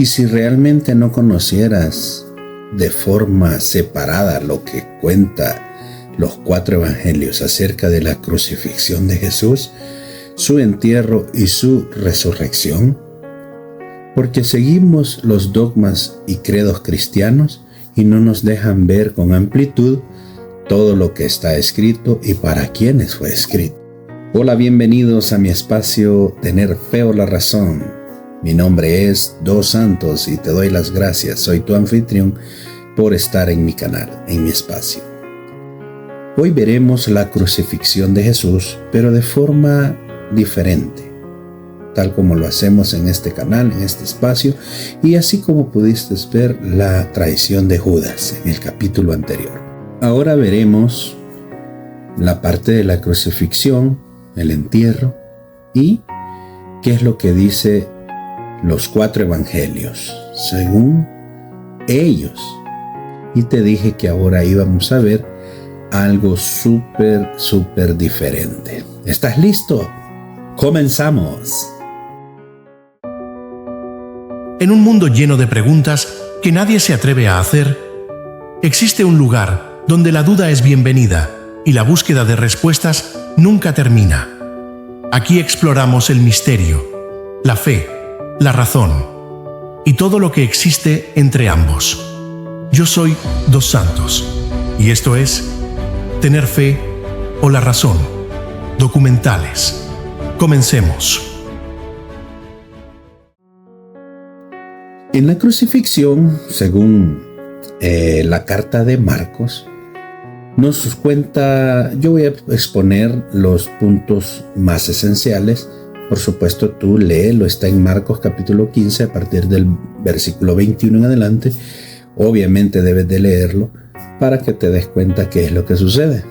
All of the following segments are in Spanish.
Y si realmente no conocieras de forma separada lo que cuenta los 4 evangelios acerca de la crucifixión de Jesús, su entierro y su resurrección, porque seguimos los dogmas y credos cristianos y no nos dejan ver con amplitud todo lo que está escrito y para quienes fue escrito. Hola, bienvenidos a mi espacio Tener Fe o la Razón. Mi nombre es Dos Santos y te doy las gracias. Soy tu anfitrión por estar en mi canal, en mi espacio. Hoy veremos la crucifixión de Jesús, pero de forma diferente, tal como lo hacemos en este canal, en este espacio, y así como pudiste ver la traición de Judas en el capítulo anterior. Ahora veremos la parte de la crucifixión, el entierro y qué es lo que dice los 4 evangelios según ellos. Y te dije que ahora íbamos a ver algo súper diferente. ¿Estás listo? ¡Comenzamos! En un mundo lleno de preguntas que nadie se atreve a hacer, existe un lugar donde la duda es bienvenida y la búsqueda de respuestas nunca termina. Aquí exploramos el misterio, la fe, la razón y todo lo que existe entre ambos. Yo soy Dos Santos y esto es Tener Fe o la Razón, documentales. Comencemos. En la crucifixión, según la carta de Marcos, nos cuenta, yo voy a exponer los puntos más esenciales. Por supuesto, tú léelo, está en Marcos capítulo 15, a partir del versículo 21 en adelante. Obviamente debes de leerlo para que te des cuenta qué es lo que sucede.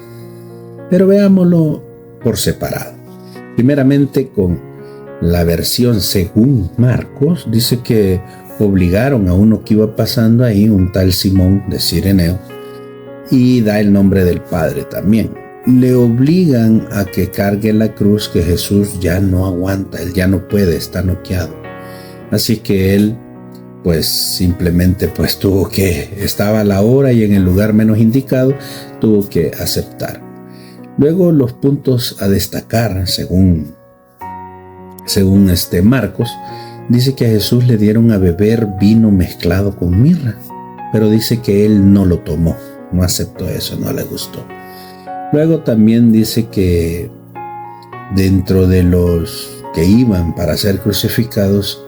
Pero veámoslo por separado. Primeramente, con la versión según Marcos, dice que obligaron a uno que iba pasando ahí, un tal Simón de Cireneo, y da el nombre del Padre también. Le obligan a que cargue la cruz, que Jesús ya no aguanta, él ya no puede, está noqueado. Así que él, pues simplemente tuvo que, estaba a la hora y en el lugar menos indicado, tuvo que aceptar. Luego los puntos a destacar, según Marcos, dice que a Jesús le dieron a beber vino mezclado con mirra, pero dice que él no lo tomó, no aceptó eso, no le gustó. Luego también dice que dentro de los que iban para ser crucificados,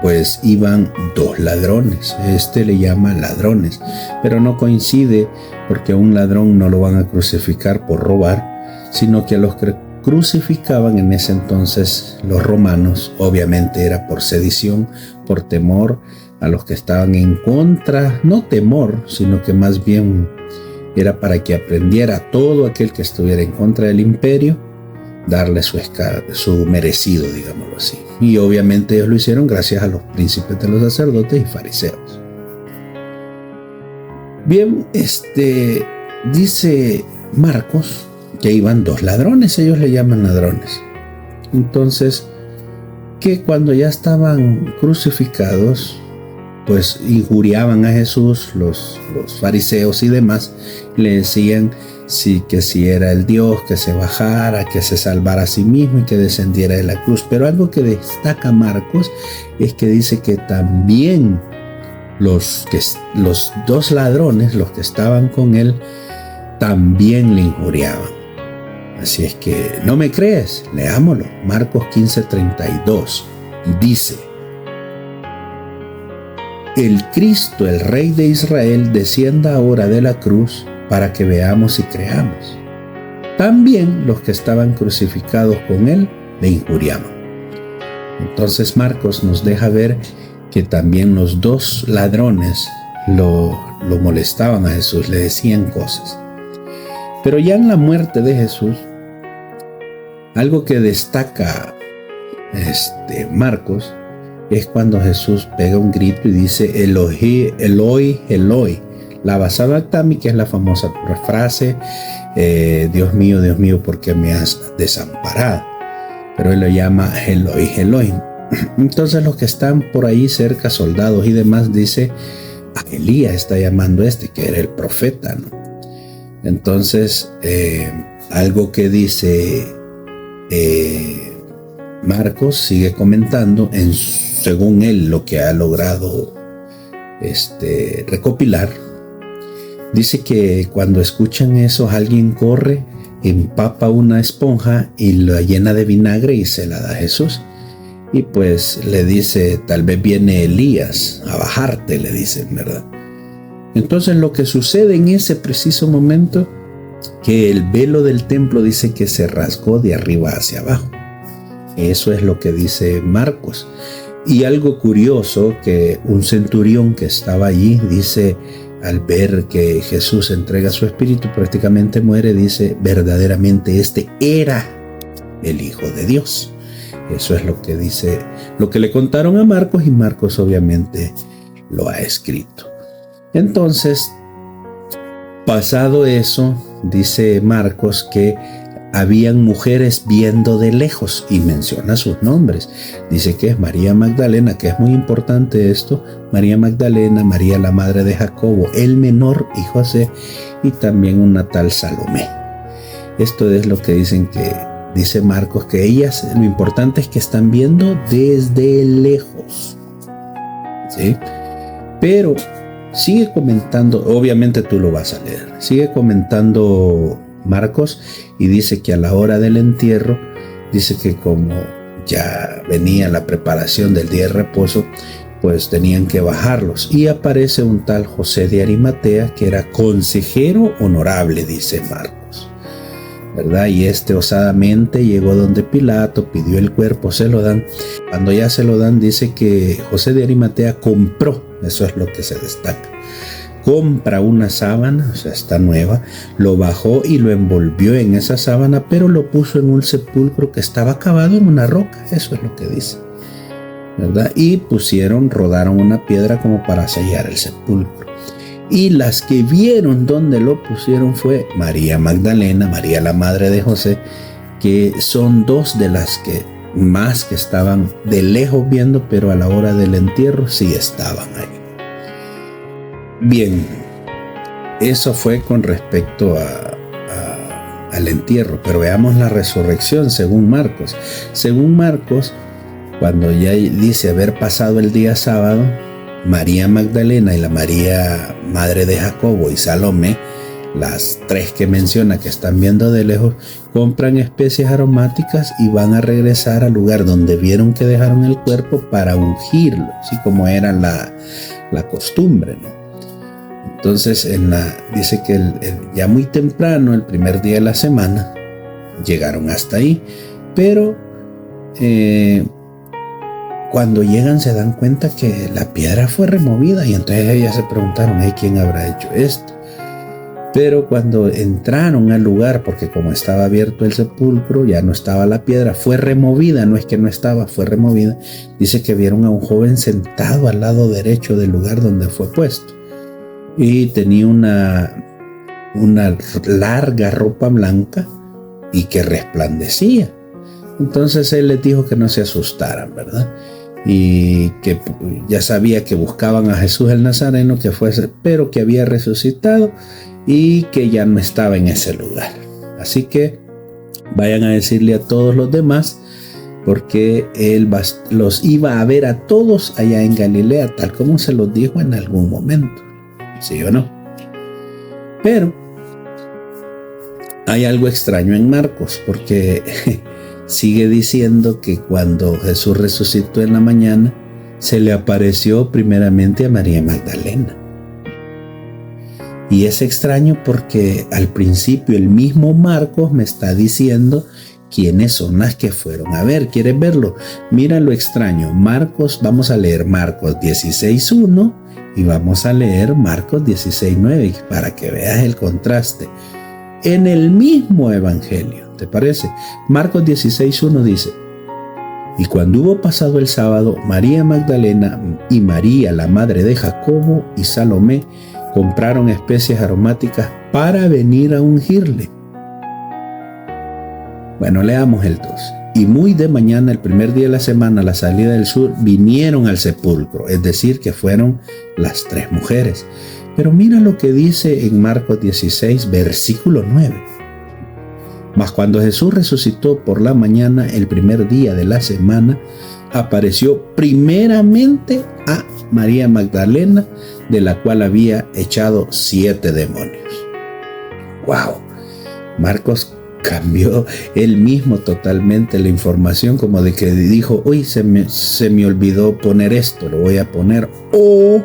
pues iban 2 ladrones. Le llama ladrones, pero no coincide, porque a un ladrón no lo van a crucificar por robar, sino que a los que crucificaban en ese entonces los romanos, obviamente era por sedición, por temor a los que estaban en contra, no temor, sino que más bien era para que aprendiera todo aquel que estuviera en contra del imperio, darle su merecido, digámoslo así. Y obviamente ellos lo hicieron gracias a los príncipes de los sacerdotes y fariseos. Bien, dice Marcos que iban 2 ladrones, ellos le llaman ladrones. Entonces, que cuando ya estaban crucificados, pues injuriaban a Jesús, los fariseos y demás, le decían que si era el Dios, que se bajara, que se salvara a sí mismo y que descendiera de la cruz. Pero algo que destaca Marcos es que dice que también los 2 ladrones, los que estaban con él, también le injuriaban. Así es que, ¿no me crees? Leámoslo. Marcos 15:32 dice: el Cristo, el Rey de Israel, descienda ahora de la cruz para que veamos y creamos. También los que estaban crucificados con él le injuriaban. Entonces Marcos nos deja ver que también los 2 ladrones lo molestaban a Jesús, le decían cosas. Pero ya en la muerte de Jesús, algo que destaca Marcos es cuando Jesús pega un grito y dice: Eloi, Eloi, Eloi, lama sabactani, que es la famosa frase: Dios mío, ¿por qué me has desamparado? Pero él lo llama Eloi, Eloi. Entonces los que están por ahí cerca, soldados y demás, dice, a Elías está llamando que era el profeta, ¿no? Entonces, algo que dice Marcos, sigue comentando, según él lo que ha logrado recopilar, dice que cuando escuchan eso, alguien corre, empapa una esponja y la llena de vinagre y se la da a Jesús. Y pues le dice, tal vez viene Elías a bajarte, le dicen, ¿verdad? Entonces lo que sucede en ese preciso momento, que el velo del templo dice que se rasgó de arriba hacia abajo. Eso es lo que dice Marcos. Y algo curioso, que un centurión que estaba allí dice, al ver que Jesús entrega su espíritu, prácticamente muere, dice, verdaderamente este era el Hijo de Dios. Eso es lo que dice, lo que le contaron a Marcos, y Marcos obviamente lo ha escrito. Entonces, pasado eso, dice Marcos que habían mujeres viendo de lejos y menciona sus nombres. Dice que es María Magdalena, que es muy importante esto, María Magdalena, María la madre de Jacobo, el menor y José, y también una tal Salomé. Esto es lo que dicen que dice Marcos, que ellas, lo importante es que están viendo desde lejos, ¿sí? Pero sigue comentando, obviamente tú lo vas a leer, sigue comentando Marcos y dice que a la hora del entierro, dice que como ya venía la preparación del día de reposo, pues tenían que bajarlos, y aparece un tal José de Arimatea, que era consejero honorable, dice Marcos, ¿verdad? Y osadamente llegó donde Pilato, pidió el cuerpo, se lo dan. Cuando ya se lo dan, dice que José de Arimatea compró, eso es lo que se destaca, compra una sábana, o sea, está nueva, lo bajó y lo envolvió en esa sábana, pero lo puso en un sepulcro que estaba cavado en una roca, eso es lo que dice, ¿verdad? Y rodaron una piedra como para sellar el sepulcro. Y las que vieron dónde lo pusieron fue María Magdalena, María la madre de José, que son dos de las que más que estaban de lejos viendo, pero a la hora del entierro sí estaban ahí. Bien, eso fue con respecto al entierro, pero veamos la resurrección según Marcos. Según Marcos, cuando ya dice haber pasado el día sábado, María Magdalena y la María madre de Jacobo y Salomé, las tres que menciona que están viendo de lejos, compran especies aromáticas y van a regresar al lugar donde vieron que dejaron el cuerpo para ungirlo, así como era la costumbre, ¿no? Entonces dice que ya muy temprano, el primer día de la semana, llegaron hasta ahí, pero cuando llegan se dan cuenta que la piedra fue removida, y entonces ellas se preguntaron, ¿quién habrá hecho esto? Pero cuando entraron al lugar, porque como estaba abierto el sepulcro, ya no estaba la piedra, fue removida, no es que no estaba, fue removida. Dice que vieron a un joven sentado al lado derecho del lugar donde fue puesto, y tenía una larga ropa blanca y que resplandecía. Entonces él les dijo que no se asustaran, ¿verdad? Y que ya sabía que buscaban a Jesús el Nazareno, pero que había resucitado y que ya no estaba en ese lugar. Así que vayan a decirle a todos los demás, porque él los iba a ver a todos allá en Galilea, tal como se los dijo en algún momento, ¿sí o no? Pero hay algo extraño en Marcos, porque sigue diciendo que cuando Jesús resucitó en la mañana, se le apareció primeramente a María Magdalena. Y es extraño porque al principio el mismo Marcos me está diciendo quiénes son las que fueron a ver. ¿Quieres verlo? Mira lo extraño. Vamos a leer Marcos 16:1 y vamos a leer Marcos 16:9 para que veas el contraste en el mismo evangelio. ¿Te parece? Marcos 16:1 dice: y cuando hubo pasado el sábado, María Magdalena y María la madre de Jacobo y Salomé compraron especies aromáticas para venir a ungirle. Bueno, leamos el 2. Y muy de mañana, el primer día de la semana, a la salida del sur, vinieron al sepulcro, es decir, que fueron las 3 mujeres. Pero mira lo que dice en Marcos 16, versículo 9. Mas cuando Jesús resucitó por la mañana, el primer día de la semana, apareció primeramente a María Magdalena, de la cual había echado 7 demonios. ¡Wow! Marcos cambió él mismo totalmente la información, como de que dijo, uy, se me olvidó poner esto, lo voy a poner. O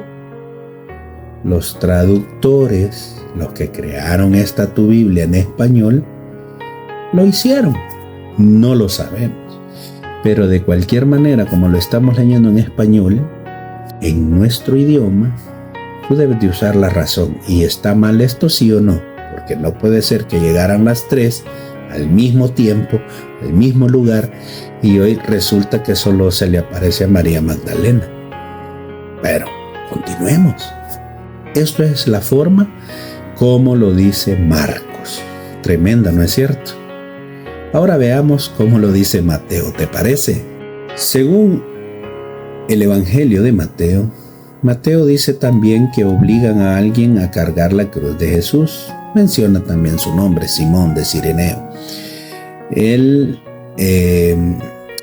los traductores, los que crearon esta tu Biblia en español, lo hicieron. No lo sabemos. Pero de cualquier manera, como lo estamos leyendo en español, en nuestro idioma, tú debes de usar la razón. ¿Y está mal esto, sí o no? Porque no puede ser que llegaran las 3 al mismo tiempo, al mismo lugar, y hoy resulta que solo se le aparece a María Magdalena. Pero continuemos. Esto es la forma como lo dice Marcos. Tremenda, ¿no es cierto? Ahora veamos cómo lo dice Mateo, ¿te parece? Según el Evangelio de Mateo, Mateo dice también que obligan a alguien a cargar la cruz de Jesús. Menciona también su nombre, Simón de Cireneo. Él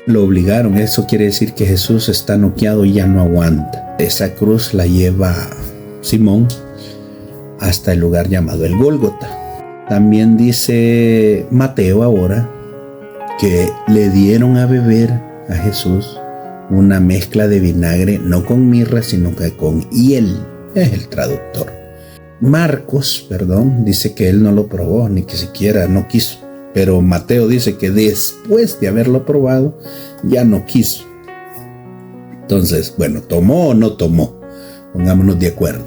lo obligaron, eso quiere decir que Jesús está noqueado y ya no aguanta. Esa cruz la lleva Simón hasta el lugar llamado el Gólgota. También dice Mateo ahora que le dieron a beber a Jesús una mezcla de vinagre, no con mirra, sino que con hiel. Es el traductor. Marcos, dice que él no lo probó, ni que siquiera no quiso. Pero Mateo dice que después de haberlo probado, ya no quiso. Entonces, bueno, ¿tomó o no tomó? Pongámonos de acuerdo.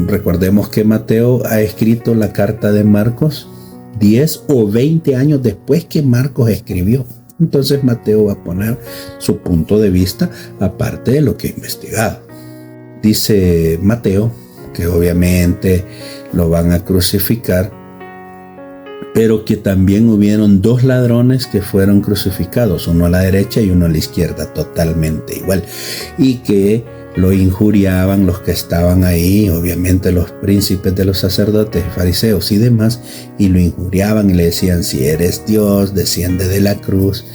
Recordemos que Mateo ha escrito la carta de Marcos 10 o 20 años después que Marcos escribió. Entonces Mateo va a poner su punto de vista aparte de lo que ha investigado. Dice Mateo que obviamente lo van a crucificar, pero que también hubieron 2 ladrones que fueron crucificados, uno a la derecha y uno a la izquierda, totalmente igual, y que lo injuriaban los que estaban ahí, obviamente los príncipes de los sacerdotes, fariseos y demás, y lo injuriaban y le decían, si eres Dios, desciende de la cruz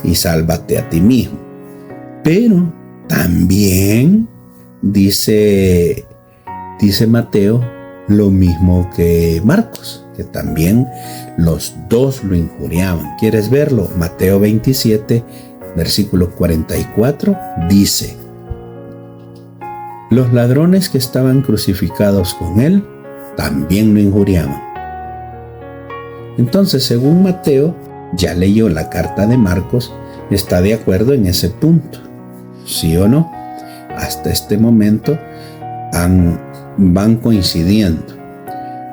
y sálvate a ti mismo. Pero también dice Mateo lo mismo que Marcos, que también los 2 lo injuriaban. ¿Quieres verlo? Mateo 27, versículo 44, dice: los ladrones que estaban crucificados con él también lo injuriaban. Entonces, según Mateo, ya leyó la carta de Marcos, está de acuerdo en ese punto. ¿Sí o no? Hasta este momento van coincidiendo.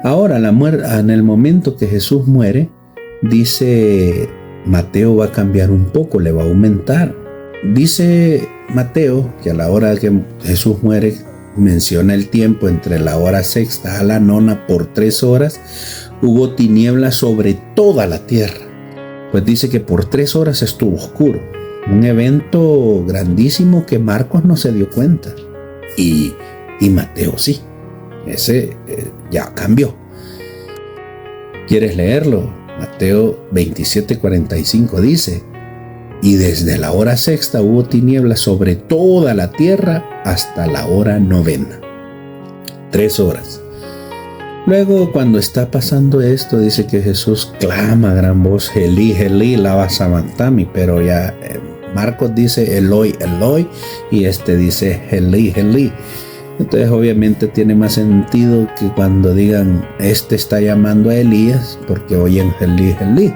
Ahora, en el momento que Jesús muere, dice Mateo, va a cambiar un poco, le va a aumentar. Dice Mateo que a la hora que Jesús muere, menciona el tiempo entre la hora sexta a la nona, por 3 horas, hubo tinieblas sobre toda la tierra. Pues dice que por 3 horas estuvo oscuro. Un evento grandísimo que Marcos no se dio cuenta. Y Mateo sí. Ese ya cambió. ¿Quieres leerlo? Mateo 27:45 dice: y desde la hora sexta hubo tinieblas sobre toda la tierra hasta la hora novena. 3 horas. Luego, cuando está pasando esto, dice que Jesús clama a gran voz: Elí, Elí, lama sabactani. Pero ya Marcos dice Eloi, Eloi, y dice Elí, Elí. Entonces obviamente tiene más sentido que cuando digan está llamando a Elías, porque oyen Elí, Elí.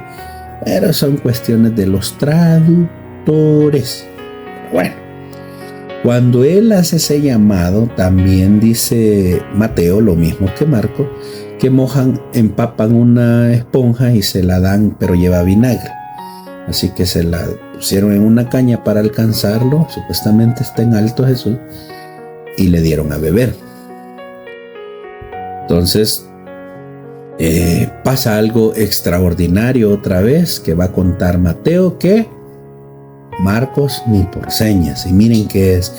Pero son cuestiones de los traductores. Bueno, cuando él hace ese llamado, también dice Mateo, lo mismo que Marco, que empapan una esponja y se la dan, pero lleva vinagre. Así que se la pusieron en una caña para alcanzarlo, supuestamente está en alto Jesús, y le dieron a beber. Entonces, pasa algo extraordinario otra vez que va a contar Mateo, que Marcos ni por señas. Y miren qué es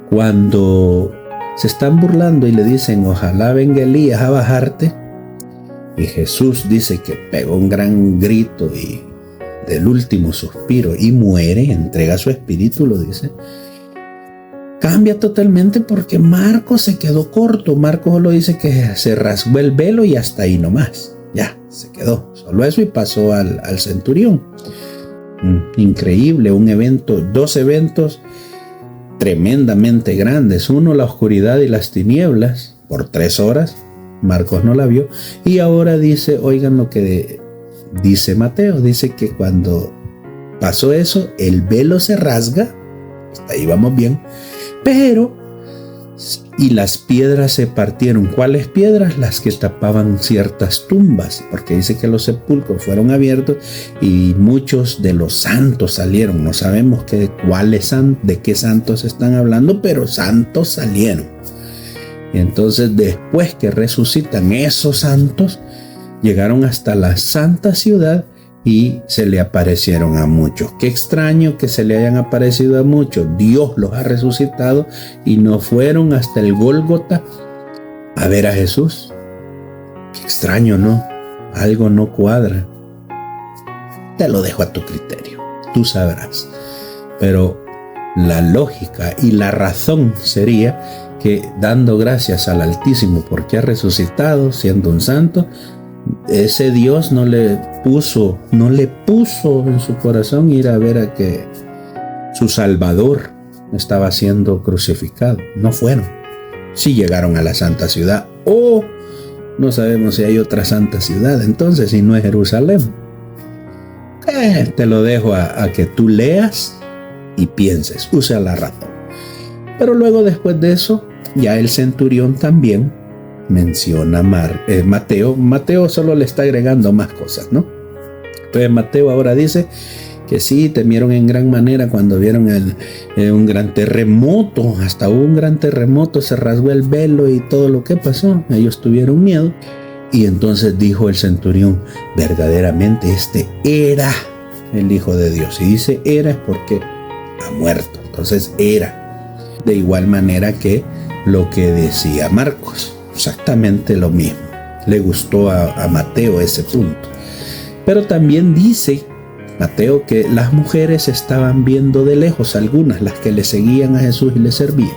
cuando se están burlando y le dicen: ojalá venga Elías a bajarte. Y Jesús dice que pegó un gran grito y del último suspiro y muere, entrega su espíritu, lo dice. Cambia totalmente porque Marcos se quedó corto. Marcos solo dice que se rasgó el velo y hasta ahí nomás. Ya, se quedó. Solo eso y pasó al centurión. Increíble, un evento, dos eventos tremendamente grandes. Uno, la oscuridad y las tinieblas por 3 horas. Marcos no la vio. Y ahora dice, oigan lo que dice Mateo. Dice que cuando pasó eso, el velo se rasga. Hasta ahí vamos bien. Pero, y las piedras se partieron. ¿Cuáles piedras? Las que tapaban ciertas tumbas, porque dice que los sepulcros fueron abiertos y muchos de los santos salieron. No sabemos de qué santos están hablando, pero santos salieron. Y entonces, después que resucitan esos santos, llegaron hasta la santa ciudad y se le aparecieron a muchos. Qué extraño que se le hayan aparecido a muchos. Dios los ha resucitado y no fueron hasta el Gólgota a ver a Jesús. Qué extraño, ¿no? Algo no cuadra. Te lo dejo a tu criterio. Tú sabrás. Pero la lógica y la razón sería que, dando gracias al Altísimo porque ha resucitado, siendo un santo, ese Dios no le puso en su corazón ir a ver a que su Salvador estaba siendo crucificado. No fueron. Sí llegaron a la santa ciudad, o no sabemos si hay otra santa ciudad, entonces, si no es Jerusalén. Te lo dejo a que tú leas y pienses, use la razón. Pero luego, después de eso, ya el centurión también menciona Mateo. Mateo solo le está agregando más cosas, ¿no? Entonces Mateo ahora dice que sí, temieron en gran manera cuando vieron un gran terremoto. Hasta hubo un gran terremoto, se rasgó el velo y todo lo que pasó. Ellos tuvieron miedo. Y entonces dijo el centurión: verdaderamente este era el Hijo de Dios. Y dice era es porque ha muerto. Entonces era. De igual manera que lo que decía Marcos. Exactamente lo mismo. Le gustó a Mateo ese punto. Pero también dice Mateo que las mujeres estaban viendo de lejos, algunas, las que le seguían a Jesús y le servían.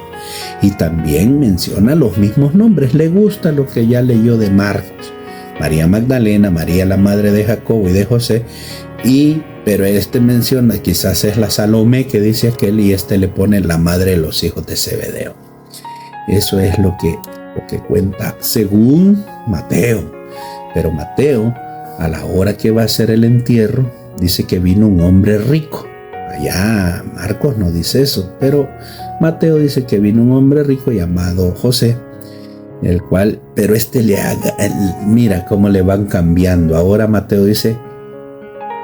Y también menciona los mismos nombres. Le gusta lo que ya leyó de Marcos. María Magdalena, María la madre de Jacobo y de José. Pero menciona, quizás es la Salomé que dice aquel, y le pone la madre de los hijos de Zebedeo. Eso es lo que cuenta según Mateo. Pero Mateo, a la hora que va a hacer el entierro, dice que vino un hombre rico. Allá Marcos no dice eso, pero Mateo dice que vino un hombre rico llamado José, el cual, pero mira cómo le van cambiando. Ahora Mateo dice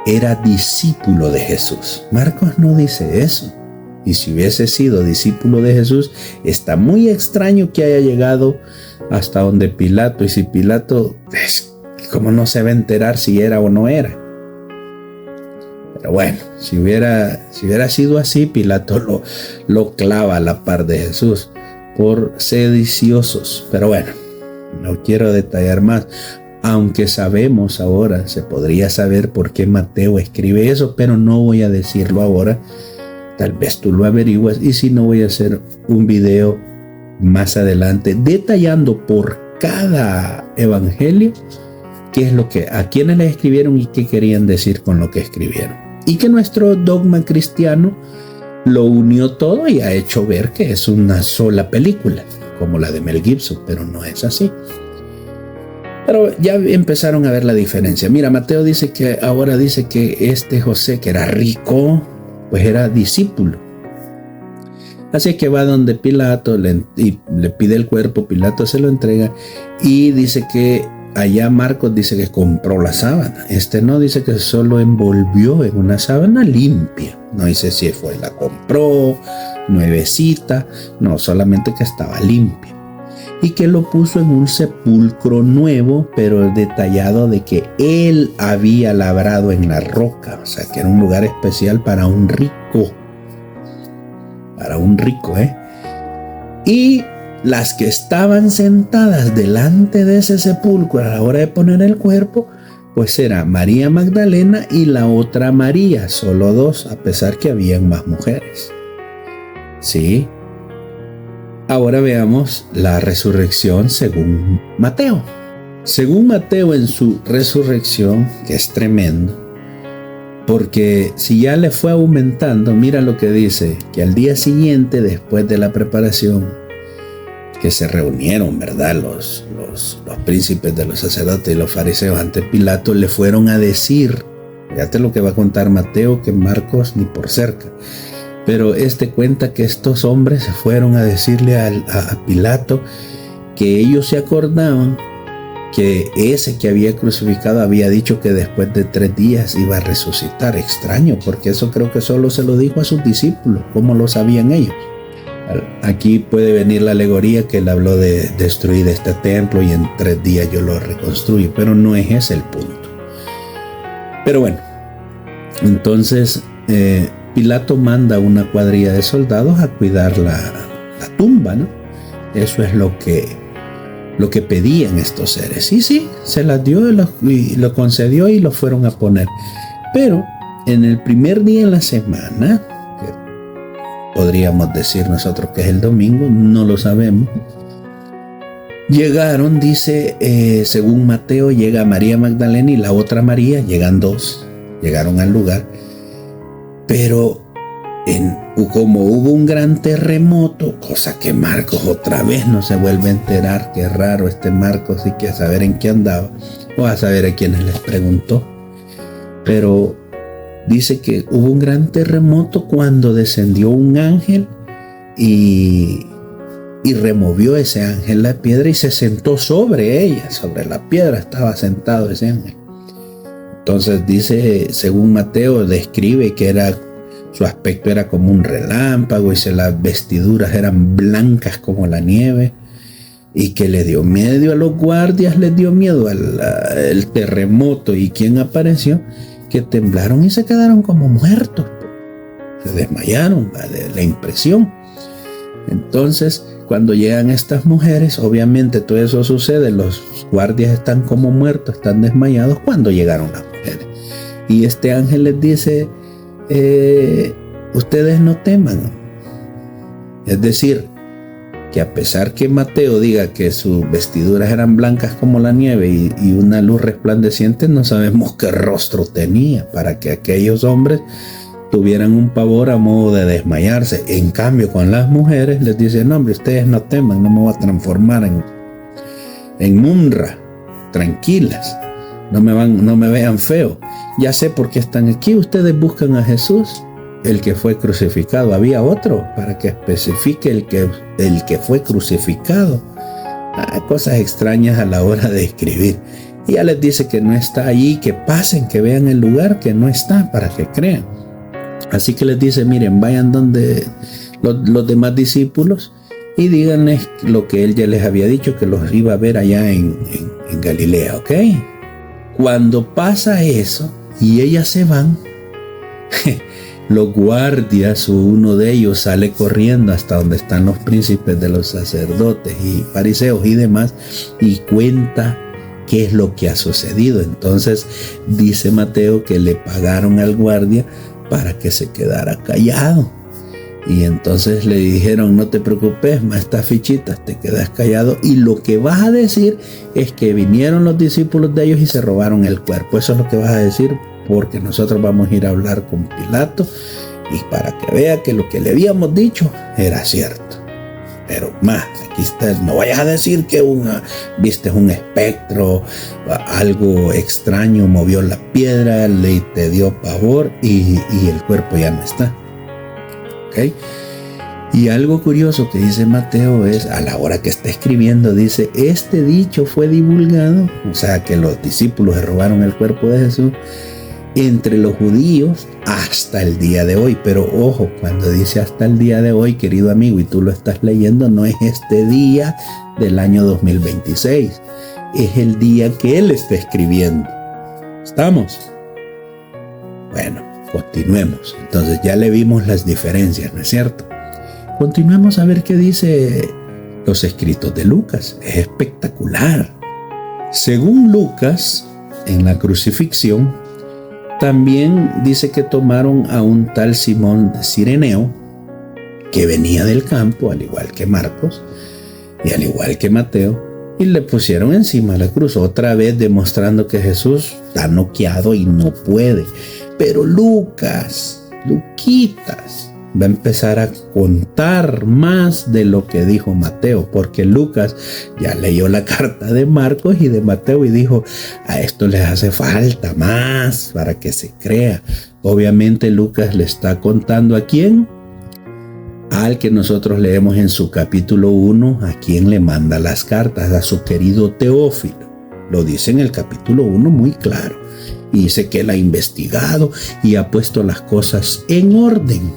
era discípulo de Jesús. Marcos no dice eso. Y si hubiese sido discípulo de Jesús, está muy extraño que haya llegado hasta donde Pilato. Y si Pilato, ¿cómo no se va a enterar si era o no era? Pero bueno, si hubiera sido así, Pilato lo clava a la par de Jesús por sediciosos. Pero bueno, no quiero detallar más. Aunque sabemos ahora, se podría saber por qué Mateo escribe eso, pero no voy a decirlo ahora. Tal vez tú lo averiguas, y si no, voy a hacer un video más adelante detallando por cada evangelio qué es a quiénes le escribieron y qué querían decir con lo que escribieron. Y que nuestro dogma cristiano lo unió todo y ha hecho ver que es una sola película, como la de Mel Gibson, pero no es así. Pero ya empezaron a ver la diferencia. Mira, Mateo ahora dice que José, que era rico, pues era discípulo. Así que va donde Pilato y le pide el cuerpo. Pilato se lo entrega y dice que allá Marcos dice que compró la sábana. No, dice que solo envolvió en una sábana limpia. No dice si la compró nuevecita, no, solamente que estaba limpia. y que lo puso en un sepulcro nuevo, pero detallado de que él había labrado en la roca, o sea que era un lugar especial para un rico, y las que estaban sentadas delante de ese sepulcro a la hora de poner el cuerpo, pues era María Magdalena y la otra María, solo dos, a pesar que habían más mujeres. Sí. Ahora veamos la resurrección según Mateo. Según Mateo en su resurrección, que es tremendo, porque si ya le fue aumentando, mira lo que dice, que al día siguiente, después de la preparación, que se reunieron, ¿verdad? Los príncipes de los sacerdotes y los fariseos ante Pilato, le fueron a decir, fíjate lo que va a contar Mateo, que Marcos ni por cerca, pero cuenta que estos hombres se fueron a decirle a Pilato que ellos se acordaban que ese que había crucificado había dicho que después de 3 días iba a resucitar. Extraño, porque eso creo que solo se lo dijo a sus discípulos. ¿Cómo lo sabían ellos? Aquí puede venir la alegoría que él habló de destruir este templo y en 3 días yo lo reconstruyo, pero no es ese el punto. Pero bueno, entonces Pilato manda una cuadrilla de soldados a cuidar la tumba, ¿no? Eso es lo que pedían estos seres. Y sí, se las dio y lo concedió y lo fueron a poner. Pero en el primer día de la semana, que podríamos decir nosotros que es el domingo, no lo sabemos, llegaron, dice, según Mateo, llega María Magdalena y la otra María, llegan 2, llegaron al lugar, pero como hubo un gran terremoto, cosa que Marcos otra vez no se vuelve a enterar, qué raro Marcos, y que a saber en qué andaba, o a saber a quienes les preguntó, pero dice que hubo un gran terremoto cuando descendió un ángel y removió ese ángel la piedra y se sentó sobre ella, sobre la piedra estaba sentado ese ángel. Entonces dice, según Mateo, describe que su aspecto era como un relámpago y las vestiduras eran blancas como la nieve, y que le dio miedo a los guardias, les dio miedo al terremoto. ¿Y quién apareció? Que temblaron y se quedaron como muertos, se desmayaron de la impresión. Entonces cuando llegan estas mujeres, obviamente todo eso sucede, los guardias están como muertos, están desmayados cuando llegaron las mujeres, y este ángel les dice, ustedes no teman. Es decir, que a pesar que Mateo diga que sus vestiduras eran blancas como la nieve y una luz resplandeciente, no sabemos qué rostro tenía para que aquellos hombres tuvieran un pavor a modo de desmayarse. En cambio, con las mujeres les dice, no hombre, ustedes no teman, no me voy a transformar en Munra, tranquilas, no me vean feo, ya sé por qué están aquí, ustedes buscan a Jesús, el que fue crucificado. Había otro para que especifique el que fue crucificado. Cosas extrañas a la hora de escribir. Y ya les dice que no está allí, que pasen, que vean el lugar, que no está, para que crean. Así que les dice, miren, vayan donde los demás discípulos y díganles lo que él ya les había dicho, que los iba a ver allá en Galilea, ¿ok? Cuando pasa eso y ellas se van, los guardias, uno de ellos sale corriendo hasta donde están los príncipes de los sacerdotes y fariseos y demás, y cuenta qué es lo que ha sucedido. Entonces dice Mateo que le pagaron al guardia para que se quedara callado, y entonces le dijeron, no te preocupes, más estas fichitas, te quedas callado y lo que vas a decir es que vinieron los discípulos de ellos y se robaron el cuerpo. Eso es lo que vas a decir, porque nosotros vamos a ir a hablar con Pilato y para que vea que lo que le habíamos dicho era cierto. Pero más, aquí está, no vayas a decir que viste un espectro, algo extraño movió la piedra, te dio pavor y el cuerpo ya no está. ¿Ok? Y algo curioso que dice Mateo es, a la hora que está escribiendo, dice, este dicho fue divulgado, o sea que los discípulos se robaron el cuerpo de Jesús, entre los judíos hasta el día de hoy. Pero ojo, cuando dice hasta el día de hoy, querido amigo, y tú lo estás leyendo, no es este día del año 2026. Es el día que él está escribiendo. ¿Estamos? Bueno, continuemos. Entonces ya le vimos las diferencias, ¿no es cierto? Continuemos a ver qué dice los escritos de Lucas. Es espectacular. Según Lucas, en la crucifixión, también dice que tomaron a un tal Simón de Cireneo, que venía del campo, al igual que Marcos, y al igual que Mateo, y le pusieron encima la cruz, otra vez demostrando que Jesús está noqueado y no puede. Pero Luquitas, va a empezar a contar más de lo que dijo Mateo, porque Lucas ya leyó la carta de Marcos y de Mateo y dijo, a esto les hace falta más para que se crea. Obviamente Lucas le está contando ¿a quién? Al que nosotros leemos en su capítulo 1, a quien le manda las cartas, a su querido Teófilo. Lo dice en el capítulo 1 muy claro. Y dice que él ha investigado y ha puesto las cosas en orden,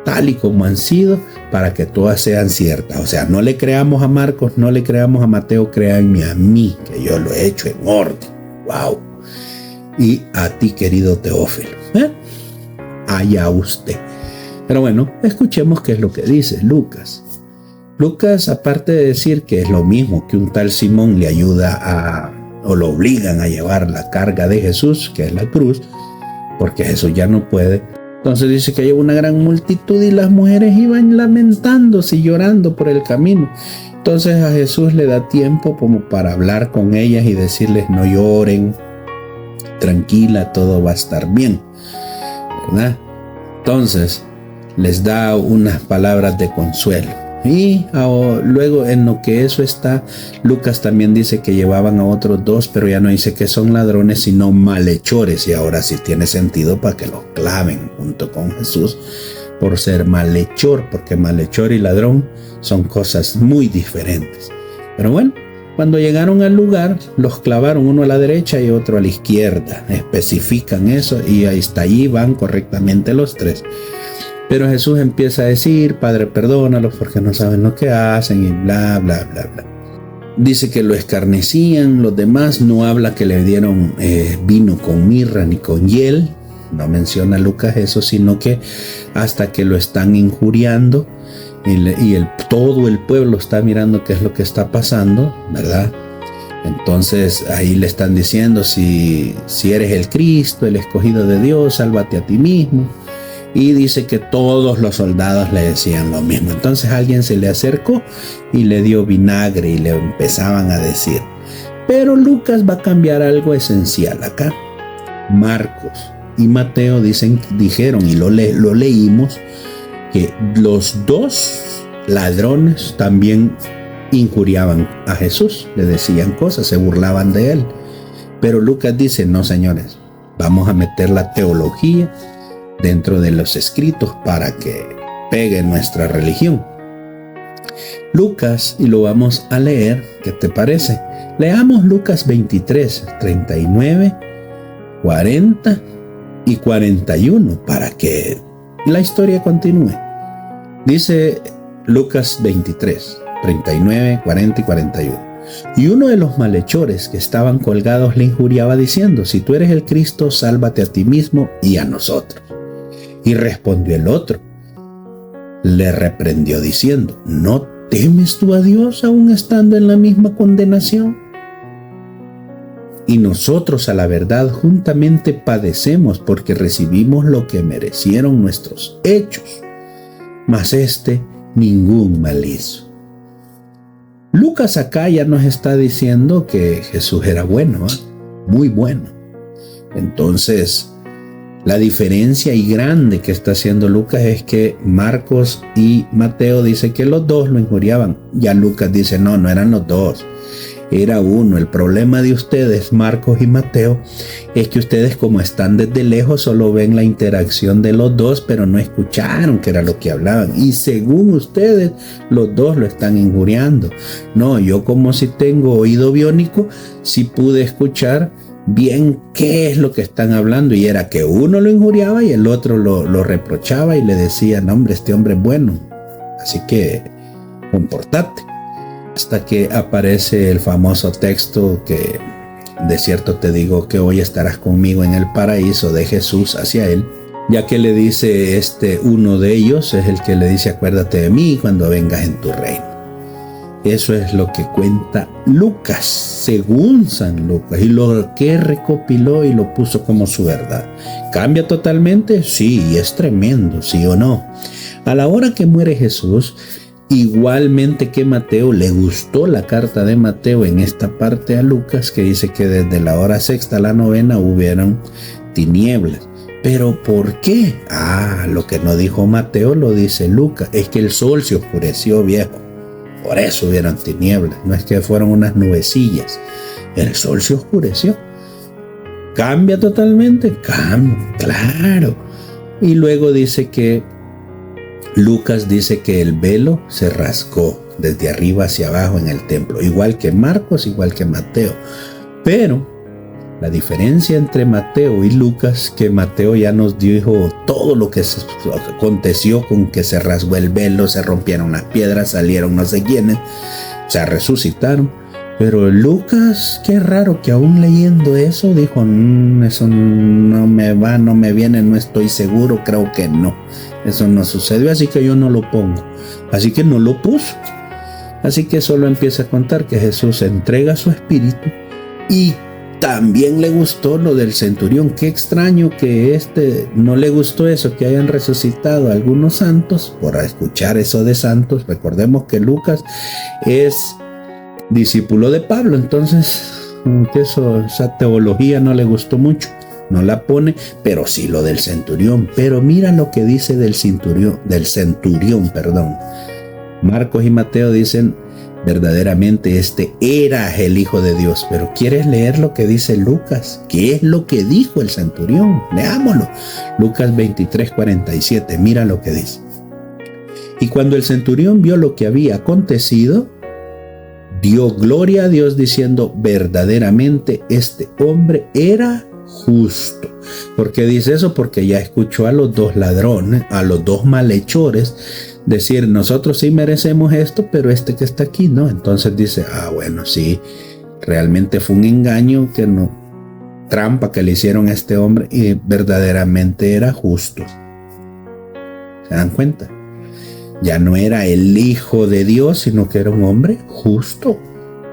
tal y como han sido, para que todas sean ciertas. O sea, no le creamos a Marcos, no le creamos a Mateo, créanme a mí, que yo lo he hecho en orden. ¡Wow! Y a ti, querido Teófilo, allá usted. Pero bueno, escuchemos qué es lo que dice Lucas. Lucas, aparte de decir que es lo mismo que un tal Simón le ayuda o lo obligan a llevar la carga de Jesús, que es la cruz, porque Jesús ya no puede. Entonces dice que hay una gran multitud y las mujeres iban lamentándose y llorando por el camino. Entonces a Jesús le da tiempo como para hablar con ellas y decirles no lloren, tranquila, todo va a estar bien, ¿verdad? Entonces les da unas palabras de consuelo. Y luego en lo que eso está, Lucas también dice que llevaban a otros dos, pero ya no dice que son ladrones, sino malhechores. Y ahora sí tiene sentido para que los claven junto con Jesús por ser malhechor, porque malhechor y ladrón son cosas muy diferentes. Pero bueno, cuando llegaron al lugar, los clavaron uno a la derecha y otro a la izquierda. Especifican eso y hasta allí van correctamente los tres. Pero Jesús empieza a decir, Padre, perdónalos porque no saben lo que hacen y bla, bla, bla, bla. Dice que lo escarnecían, los demás no habla que le dieron vino con mirra ni con hiel. No menciona Lucas eso, sino que hasta que lo están injuriando y todo el pueblo está mirando qué es lo que está pasando, ¿verdad? Entonces ahí le están diciendo, si eres el Cristo, el escogido de Dios, sálvate a ti mismo. Y dice que todos los soldados le decían lo mismo. Entonces alguien se le acercó y le dio vinagre y le empezaban a decir. Pero Lucas va a cambiar algo esencial acá. Marcos y Mateo dijeron, y lo leímos, que los dos ladrones también injuriaban a Jesús, le decían cosas, se burlaban de él. Pero Lucas dice, no señores, vamos a meter la teología dentro de los escritos para que pegue nuestra religión. Lucas, y lo vamos a leer, ¿qué te parece? Leamos Lucas 23, 39, 40 y 41 para que la historia continúe. Dice Lucas 23, 39, 40 y 41. Y uno de los malhechores que estaban colgados le injuriaba diciendo, si tú eres el Cristo, sálvate a ti mismo y a nosotros. Y respondió el otro, le reprendió diciendo, ¿no temes tú a Dios aún estando en la misma condenación? Y nosotros a la verdad juntamente padecemos porque recibimos lo que merecieron nuestros hechos, mas ningún mal hizo. Lucas acá ya nos está diciendo que Jesús era bueno, muy bueno. Entonces, la diferencia y grande que está haciendo Lucas es que Marcos y Mateo dice que los dos lo injuriaban. Ya Lucas dice, no eran los dos, era uno. El problema de ustedes, Marcos y Mateo, es que ustedes como están desde lejos solo ven la interacción de los dos, pero no escucharon qué era lo que hablaban. Y según ustedes, los dos lo están injuriando. No, yo como si tengo oído biónico, sí pude escuchar bien qué es lo que están hablando, y era que uno lo injuriaba y el otro lo reprochaba y le decía, no hombre, este hombre es bueno, así que comportate. Hasta que aparece el famoso texto que de cierto te digo que hoy estarás conmigo en el paraíso, de Jesús hacia él, ya que le dice uno de ellos, es el que le dice, acuérdate de mí cuando vengas en tu reino. Eso es lo que cuenta Lucas, según San Lucas, y lo que recopiló y lo puso como su verdad. ¿Cambia totalmente? Sí, y es tremendo, ¿sí o no? A la hora que muere Jesús, igualmente que Mateo, le gustó la carta de Mateo en esta parte a Lucas, que dice que desde la hora sexta a la novena hubieron tinieblas. ¿Pero por qué? Lo que no dijo Mateo lo dice Lucas, es que el sol se oscureció, viejo. Por eso hubieron tinieblas, no es que fueron unas nubecillas. El sol se oscureció. ¿Cambia totalmente? Cambia, claro. Y luego dice que Lucas dice que el velo se rasgó desde arriba hacia abajo en el templo, igual que Marcos, igual que Mateo. Pero la diferencia entre Mateo y Lucas, que Mateo ya nos dijo todo lo que aconteció con que se rasgó el velo, se rompieron las piedras, salieron no sé quiénes, se resucitaron. Pero Lucas, qué raro que aún leyendo eso dijo, eso no me va, no me viene, no estoy seguro, creo que no. Eso no sucedió, así que yo no lo pongo. Así que no lo puso. Así que solo empieza a contar que Jesús entrega su espíritu, y también le gustó lo del centurión. Qué extraño que no le gustó eso, que hayan resucitado a algunos santos, por escuchar eso de santos. Recordemos que Lucas es discípulo de Pablo, entonces que esa teología no le gustó mucho, no la pone, pero sí lo del centurión. Pero mira lo que dice del centurión. Marcos y Mateo dicen, verdaderamente era el Hijo de Dios. Pero ¿quieres leer lo que dice Lucas? ¿Qué es lo que dijo el centurión? Leámoslo. Lucas 23:47, mira lo que dice. Y cuando el centurión vio lo que había acontecido, dio gloria a Dios diciendo, verdaderamente este hombre era justo. ¿Por qué dice eso? Porque ya escuchó a los dos ladrones, a los dos malhechores, decir, nosotros sí merecemos esto, pero que está aquí no. Entonces dice, bueno, sí, realmente fue un engaño, trampa que le hicieron a este hombre, y verdaderamente era justo. ¿Se dan cuenta? Ya no era el Hijo de Dios, sino que era un hombre justo.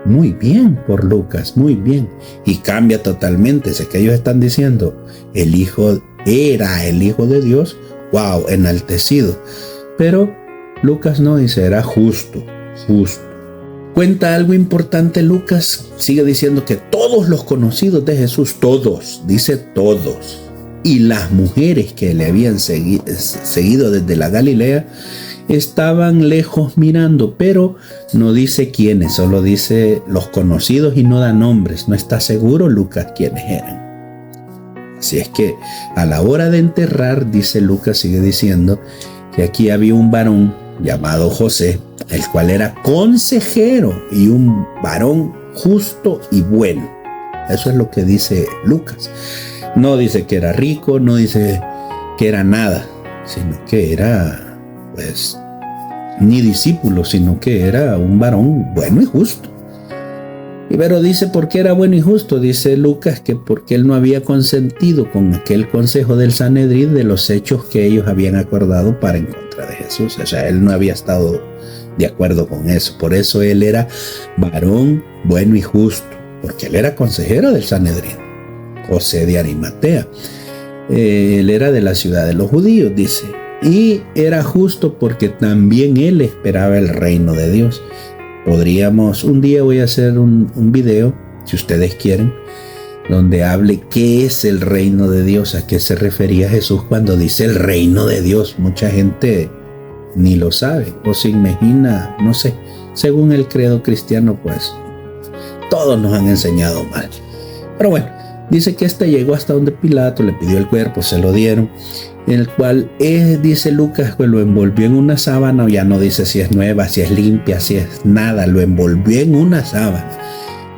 Muy bien por Lucas, muy bien. Y cambia totalmente. Sé que ellos están diciendo, el Hijo era el Hijo de Dios. Wow, enaltecido. Pero Lucas no dice, era justo, justo. Cuenta algo importante Lucas. Sigue diciendo que todos los conocidos de Jesús, todos, dice todos, y las mujeres que le habían seguido desde la Galilea, estaban lejos mirando, pero no dice quiénes, solo dice los conocidos y no da nombres. No está seguro Lucas quiénes eran. Así es que a la hora de enterrar, dice Lucas, sigue diciendo que aquí había un varón llamado José, el cual era consejero y un varón justo y bueno. Eso es lo que dice Lucas. No dice que era rico, no dice que era nada, sino que era ni discípulo, sino que era un varón bueno y justo. Pero dice, ¿por qué era bueno y justo? Dice Lucas que porque él no había consentido con aquel consejo del Sanedrín de los hechos que ellos habían acordado para en contra de Jesús. O sea, él no había estado de acuerdo con eso. Por eso él era varón bueno y justo, porque él era consejero del Sanedrín. José de Arimatea. Él era de la ciudad de los judíos, dice. Y era justo porque también él esperaba el reino de Dios. Un día voy a hacer un video, si ustedes quieren, donde hable qué es el reino de Dios, a qué se refería Jesús cuando dice el reino de Dios. Mucha gente ni lo sabe o se imagina, no sé, según el credo cristiano, pues todos nos han enseñado mal. Pero bueno, dice que llegó hasta donde Pilato, le pidió el cuerpo, se lo dieron, en el cual dice Lucas, pues lo envolvió en una sábana, ya no dice si es nueva, si es limpia, si es nada, lo envolvió en una sábana.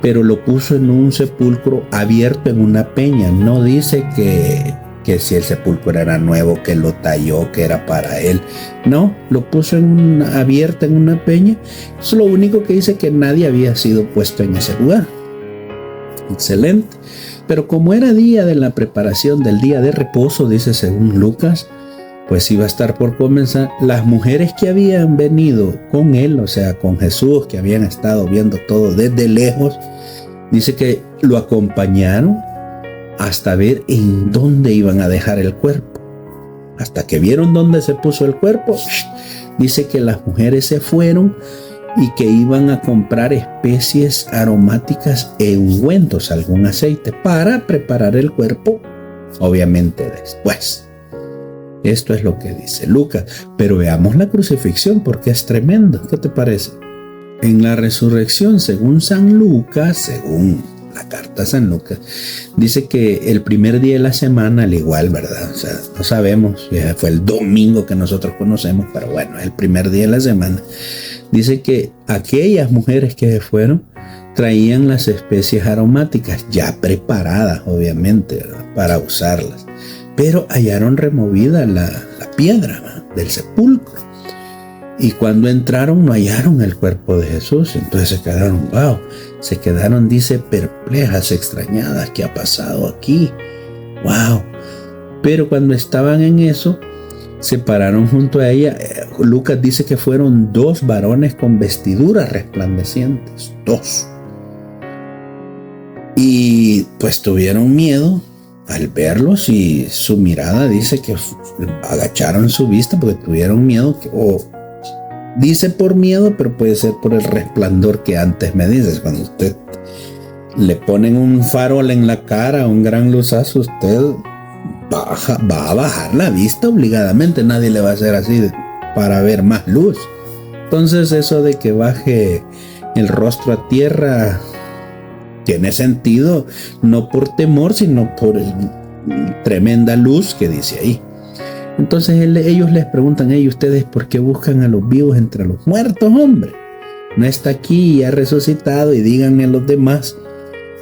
pero lo puso en un sepulcro abierto en una peña. No dice que si el sepulcro era nuevo, que lo talló, que era para él. No, lo puso abierto en una peña. Es lo único que dice, que nadie había sido puesto en ese lugar. Excelente. Pero como era día de la preparación del día de reposo, dice según Lucas, pues iba a estar por comenzar. Las mujeres que habían venido con él, o sea, con Jesús, que habían estado viendo todo desde lejos, dice que lo acompañaron hasta ver en dónde iban a dejar el cuerpo. Hasta que vieron dónde se puso el cuerpo, dice que las mujeres se fueron y que iban a comprar especies aromáticas e ungüentos, algún aceite, para preparar el cuerpo, obviamente después. Esto es lo que dice Lucas. Pero veamos la crucifixión, porque es tremendo. ¿Qué te parece? En la resurrección, según San Lucas, según la carta de San Lucas, dice que el primer día de la semana, al igual, ¿verdad? O sea, no sabemos, ya fue el domingo que nosotros conocemos, pero bueno, el primer día de la semana, dice que aquellas mujeres que se fueron traían las especies aromáticas ya preparadas, obviamente, ¿verdad?, para usarlas, pero hallaron removida la piedra, ¿verdad?, del sepulcro. Y cuando entraron no hallaron el cuerpo de Jesús. Entonces se quedaron, se quedaron, dice, perplejas, extrañadas. ¿Qué ha pasado aquí? Pero cuando estaban en eso, se pararon junto a ella. Lucas dice que fueron 2 varones con vestiduras resplandecientes. 2. Y pues tuvieron miedo al verlos, y su mirada dice que agacharon su vista porque tuvieron miedo, dice por miedo, pero puede ser por el resplandor que antes me dices. Cuando usted le ponen un farol en la cara, un gran luzazo, usted va a bajar la vista obligadamente. Nadie le va a hacer así para ver más luz. Entonces eso de que baje el rostro a tierra tiene sentido, no por temor, sino por tremenda luz que dice ahí. Entonces ellos les preguntan: ¿ustedes por qué buscan a los vivos entre los muertos, hombre? No está aquí, ha resucitado, y díganle a los demás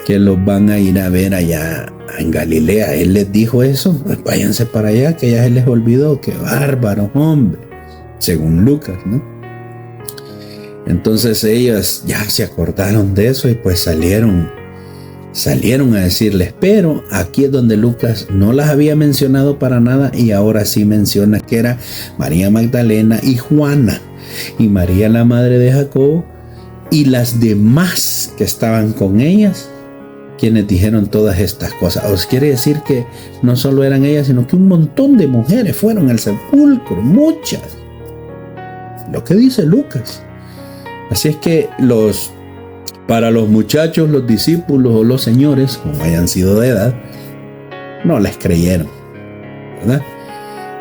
que los van a ir a ver allá en Galilea. Él les dijo eso, pues váyanse para allá, que ya se les olvidó. ¡Qué bárbaro, hombre! Según Lucas, ¿no? Entonces ellos ya se acordaron de eso y pues salieron a decirles. Pero aquí es donde Lucas no las había mencionado para nada, y ahora sí menciona que era María Magdalena y Juana, y María, la madre de Jacobo, y las demás que estaban con ellas, quienes dijeron todas estas cosas. Os quiere decir que no solo eran ellas, sino que un montón de mujeres fueron al sepulcro, muchas. Lo que dice Lucas. Así es que para los muchachos, los discípulos o los señores, como hayan sido de edad, no les creyeron, ¿verdad?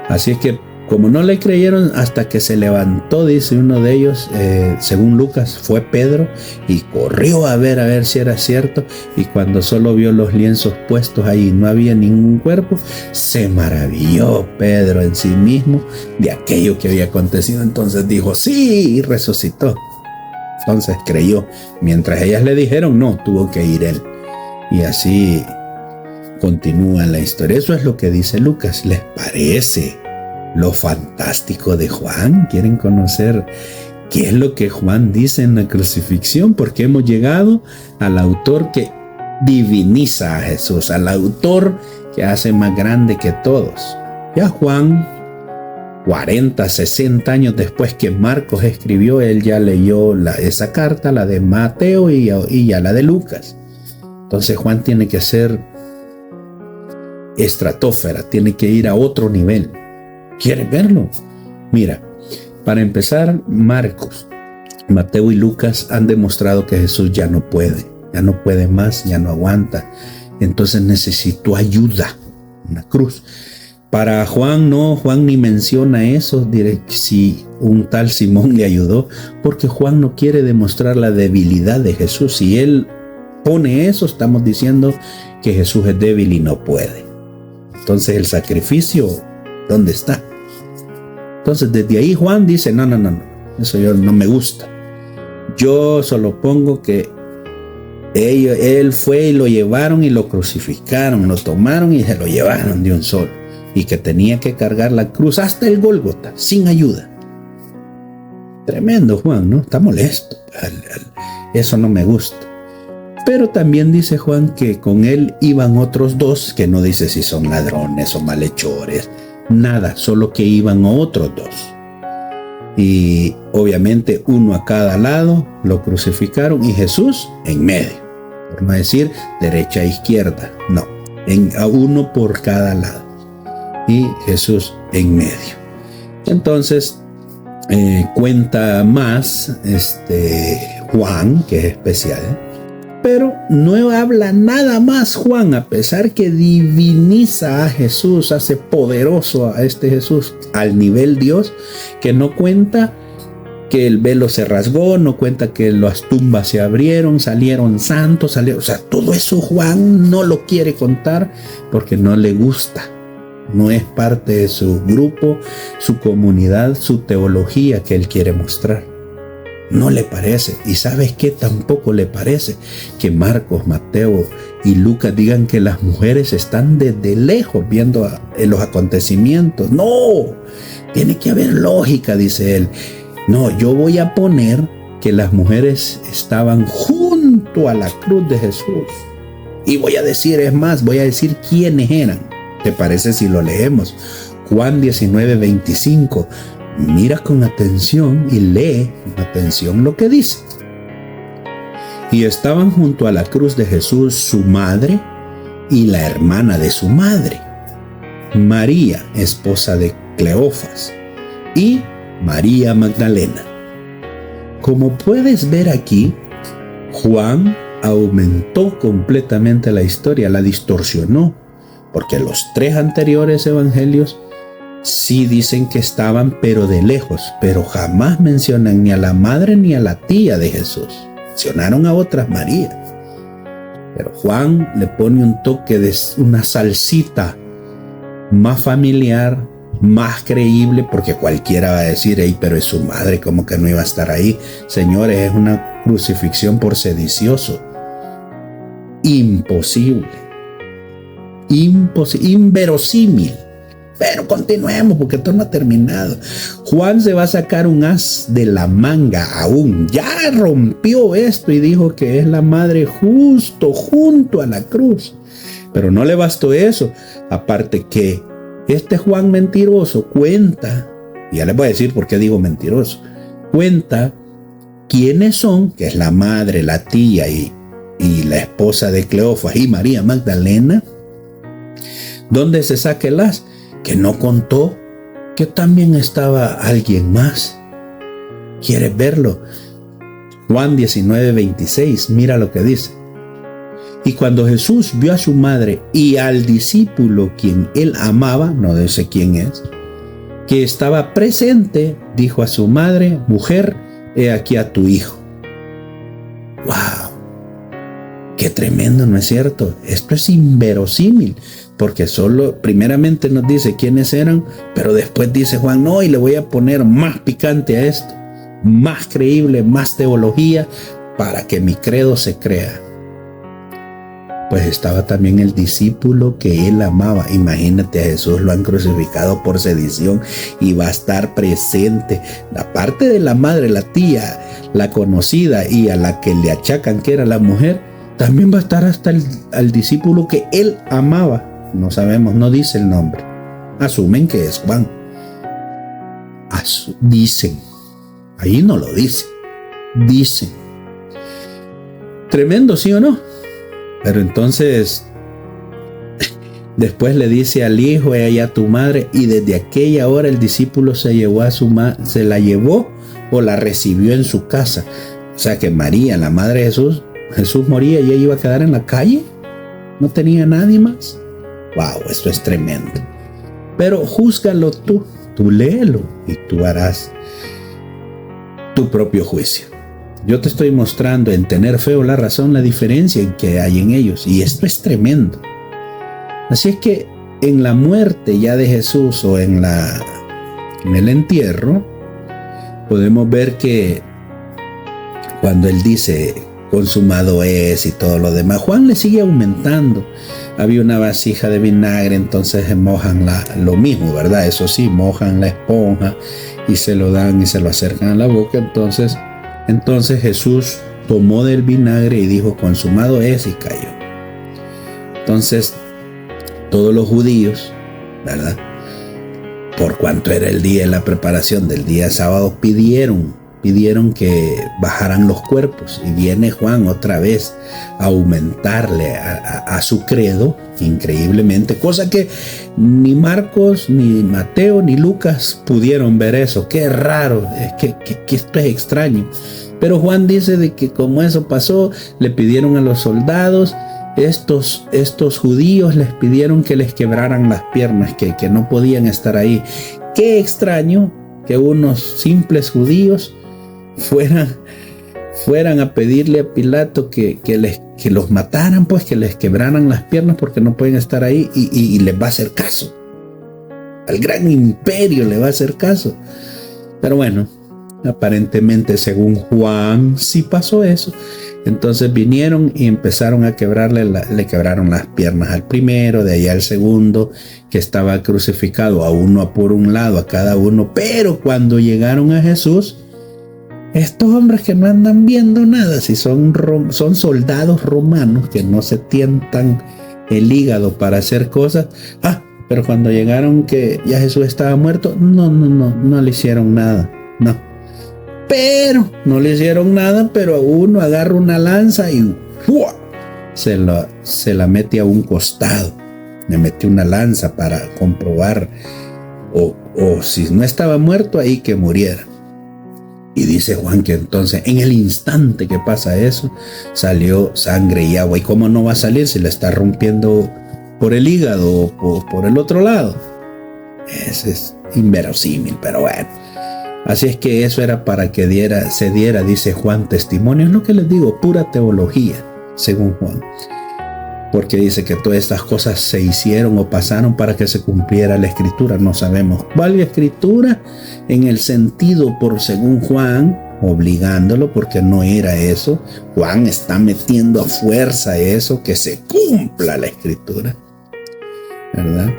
Así es que como no le creyeron, hasta que se levantó, dice uno de ellos, según Lucas, fue Pedro, y corrió a ver si era cierto, y cuando solo vio los lienzos puestos ahí, no había ningún cuerpo, se maravilló Pedro en sí mismo de aquello que había acontecido. Entonces dijo: sí, y resucitó. Entonces creyó. Mientras ellas le dijeron no, tuvo que ir él. Y así continúa la historia. Eso es lo que dice Lucas. ¿Les parece lo fantástico de Juan? ¿Quieren conocer qué es lo que Juan dice en la crucifixión? Porque hemos llegado al autor que diviniza a Jesús, al autor que hace más grande que todos. Ya Juan, 40, 60 años después que Marcos escribió, él ya leyó esa carta, la de Mateo y ya la de Lucas. Entonces Juan tiene que ser estratosfera, tiene que ir a otro nivel. ¿Quieres verlo? Mira, para empezar, Marcos, Mateo y Lucas han demostrado que Jesús ya no puede más, ya no aguanta. Entonces necesitó ayuda, una cruz. Para Juan no, Juan ni menciona eso, diré si un tal Simón le ayudó, porque Juan no quiere demostrar la debilidad de Jesús. Si él pone eso, estamos diciendo que Jesús es débil y no puede. Entonces el sacrificio, ¿dónde está? Entonces desde ahí Juan dice: no, eso yo no me gusta. Yo solo pongo que Él fue y lo llevaron y lo crucificaron, lo tomaron y se lo llevaron de un solo. Y que tenía que cargar la cruz hasta el Gólgota, sin ayuda. Tremendo Juan, ¿no? Está molesto. Eso no me gusta. Pero también dice Juan que con él iban otros dos, que no dice si son ladrones o malhechores, nada, solo que iban otros dos. Y obviamente uno a cada lado, lo crucificaron y Jesús en medio. Por no decir derecha e izquierda, no, a uno por cada lado. Y Jesús en medio. Entonces cuenta más Juan, que es especial, pero no habla nada más Juan, a pesar que diviniza a Jesús, hace poderoso a este Jesús al nivel Dios, que no cuenta que el velo se rasgó, no cuenta que las tumbas se abrieron, salieron santos, o sea, todo eso Juan no lo quiere contar porque no le gusta. No es parte de su grupo, su comunidad, su teología que él quiere mostrar. No le parece. ¿Y sabes qué? Tampoco le parece que Marcos, Mateo y Lucas digan que las mujeres están desde lejos viendo los acontecimientos. No, tiene que haber lógica, dice él. No, yo voy a poner que las mujeres estaban junto a la cruz de Jesús. Y voy a decir, es más, voy a decir quiénes eran. ¿Te parece si lo leemos? Juan 19:25. Mira con atención y lee con atención lo que dice. Y estaban junto a la cruz de Jesús su madre y la hermana de su madre, María, esposa de Cleofas, y María Magdalena. Como puedes ver aquí, Juan aumentó completamente la historia, la distorsionó, porque los tres anteriores evangelios sí dicen que estaban pero de lejos, pero jamás mencionan ni a la madre ni a la tía de Jesús. Mencionaron a otras Marías. Pero Juan le pone un toque de una salsita más familiar, más creíble, porque cualquiera va a decir, hey, pero es su madre, ¿cómo que no iba a estar ahí? Señores, es una crucifixión por sedicioso. Imposible. Inverosímil. Pero continuemos porque esto no ha terminado. Juan se va a sacar un as de la manga aún. Ya rompió esto y dijo que es la madre justo junto a la cruz. Pero no le bastó eso. Aparte que este Juan mentiroso cuenta, y ya les voy a decir por qué digo mentiroso, cuenta quiénes son, que es la madre, la tía y la esposa de Cleofas y María Magdalena. ¿Dónde se saca el as? Que no contó que también estaba alguien más. ¿Quieres verlo? Juan 19:26, mira lo que dice. Y cuando Jesús vio a su madre y al discípulo quien él amaba, no sé quién es, que estaba presente, dijo a su madre, mujer, he aquí a tu hijo. ¡Wow! ¡Qué tremendo!, ¿no es cierto? Esto es inverosímil. Porque solo primeramente nos dice quiénes eran, pero después dice Juan, no, y le voy a poner más picante a esto, más creíble, más teología, para que mi credo se crea. Pues estaba también el discípulo que él amaba. Imagínate, a Jesús lo han crucificado por sedición y va a estar presente. Aparte de la madre, la tía, la conocida y a la que le achacan que era la mujer, también va a estar hasta el discípulo que él amaba. No sabemos, no dice el nombre. Asumen que es Juan. Dicen. Ahí no lo dice. Dicen. Tremendo, ¿sí o no? Pero entonces, después le dice al hijo, he allá a tu madre, y desde aquella hora el discípulo se llevó a su madre, se la llevó o la recibió en su casa. O sea que María, la madre de Jesús moría y ella iba a quedar en la calle. No tenía nadie más. Wow, esto es tremendo. Pero júzgalo tú léelo y tú harás tu propio juicio. Yo te estoy mostrando en Tener Fe o la Razón la diferencia que hay en ellos, y esto es tremendo. Así es que en la muerte ya de Jesús o en el entierro, podemos ver que cuando él dice, consumado es y todo lo demás. Juan le sigue aumentando. Había una vasija de vinagre, entonces mojan lo mismo, ¿verdad? Eso sí, mojan la esponja y se lo dan y se lo acercan a la boca. Entonces Jesús tomó del vinagre y dijo, consumado es, y cayó. Entonces todos los judíos, ¿verdad?, por cuanto era el día de la preparación del día sábado, pidieron que bajaran los cuerpos, y viene Juan otra vez a aumentarle a su credo increíblemente, cosa que ni Marcos, ni Mateo, ni Lucas pudieron ver eso. Qué raro, es que esto es extraño. Pero Juan dice de que como eso pasó, le pidieron a los soldados, estos judíos les pidieron que les quebraran las piernas, que no podían estar ahí. Qué extraño que unos simples judíos fueran a pedirle a Pilato que los mataran, pues que les quebraran las piernas porque no pueden estar ahí, y les va a hacer caso. Al gran imperio le va a hacer caso. Pero bueno, aparentemente según Juan sí pasó eso. Entonces vinieron y empezaron a le quebraron las piernas al primero, de ahí al segundo que estaba crucificado, a uno por un lado, a cada uno. Pero cuando llegaron a Jesús, estos hombres que no andan viendo nada, si son soldados romanos que no se tientan el hígado para hacer cosas, pero cuando llegaron que ya Jesús estaba muerto, no le hicieron nada, no. Pero no le hicieron nada, pero a uno agarra una lanza y ¡fua!, se la mete a un costado. Le metió una lanza para comprobar o si no estaba muerto, ahí que muriera. Y dice Juan que entonces en el instante que pasa eso, salió sangre y agua. ¿Y cómo no va a salir si la está rompiendo por el hígado o por el otro lado? Eso es inverosímil, pero bueno. Así es que eso era para que se diera, dice Juan, testimonio. Es lo que les digo, pura teología, según Juan. Porque dice que todas estas cosas se hicieron o pasaron para que se cumpliera la escritura. No sabemos cuál escritura en el sentido por según Juan, obligándolo, porque no era eso. Juan está metiendo a fuerza eso, que se cumpla la escritura, ¿verdad?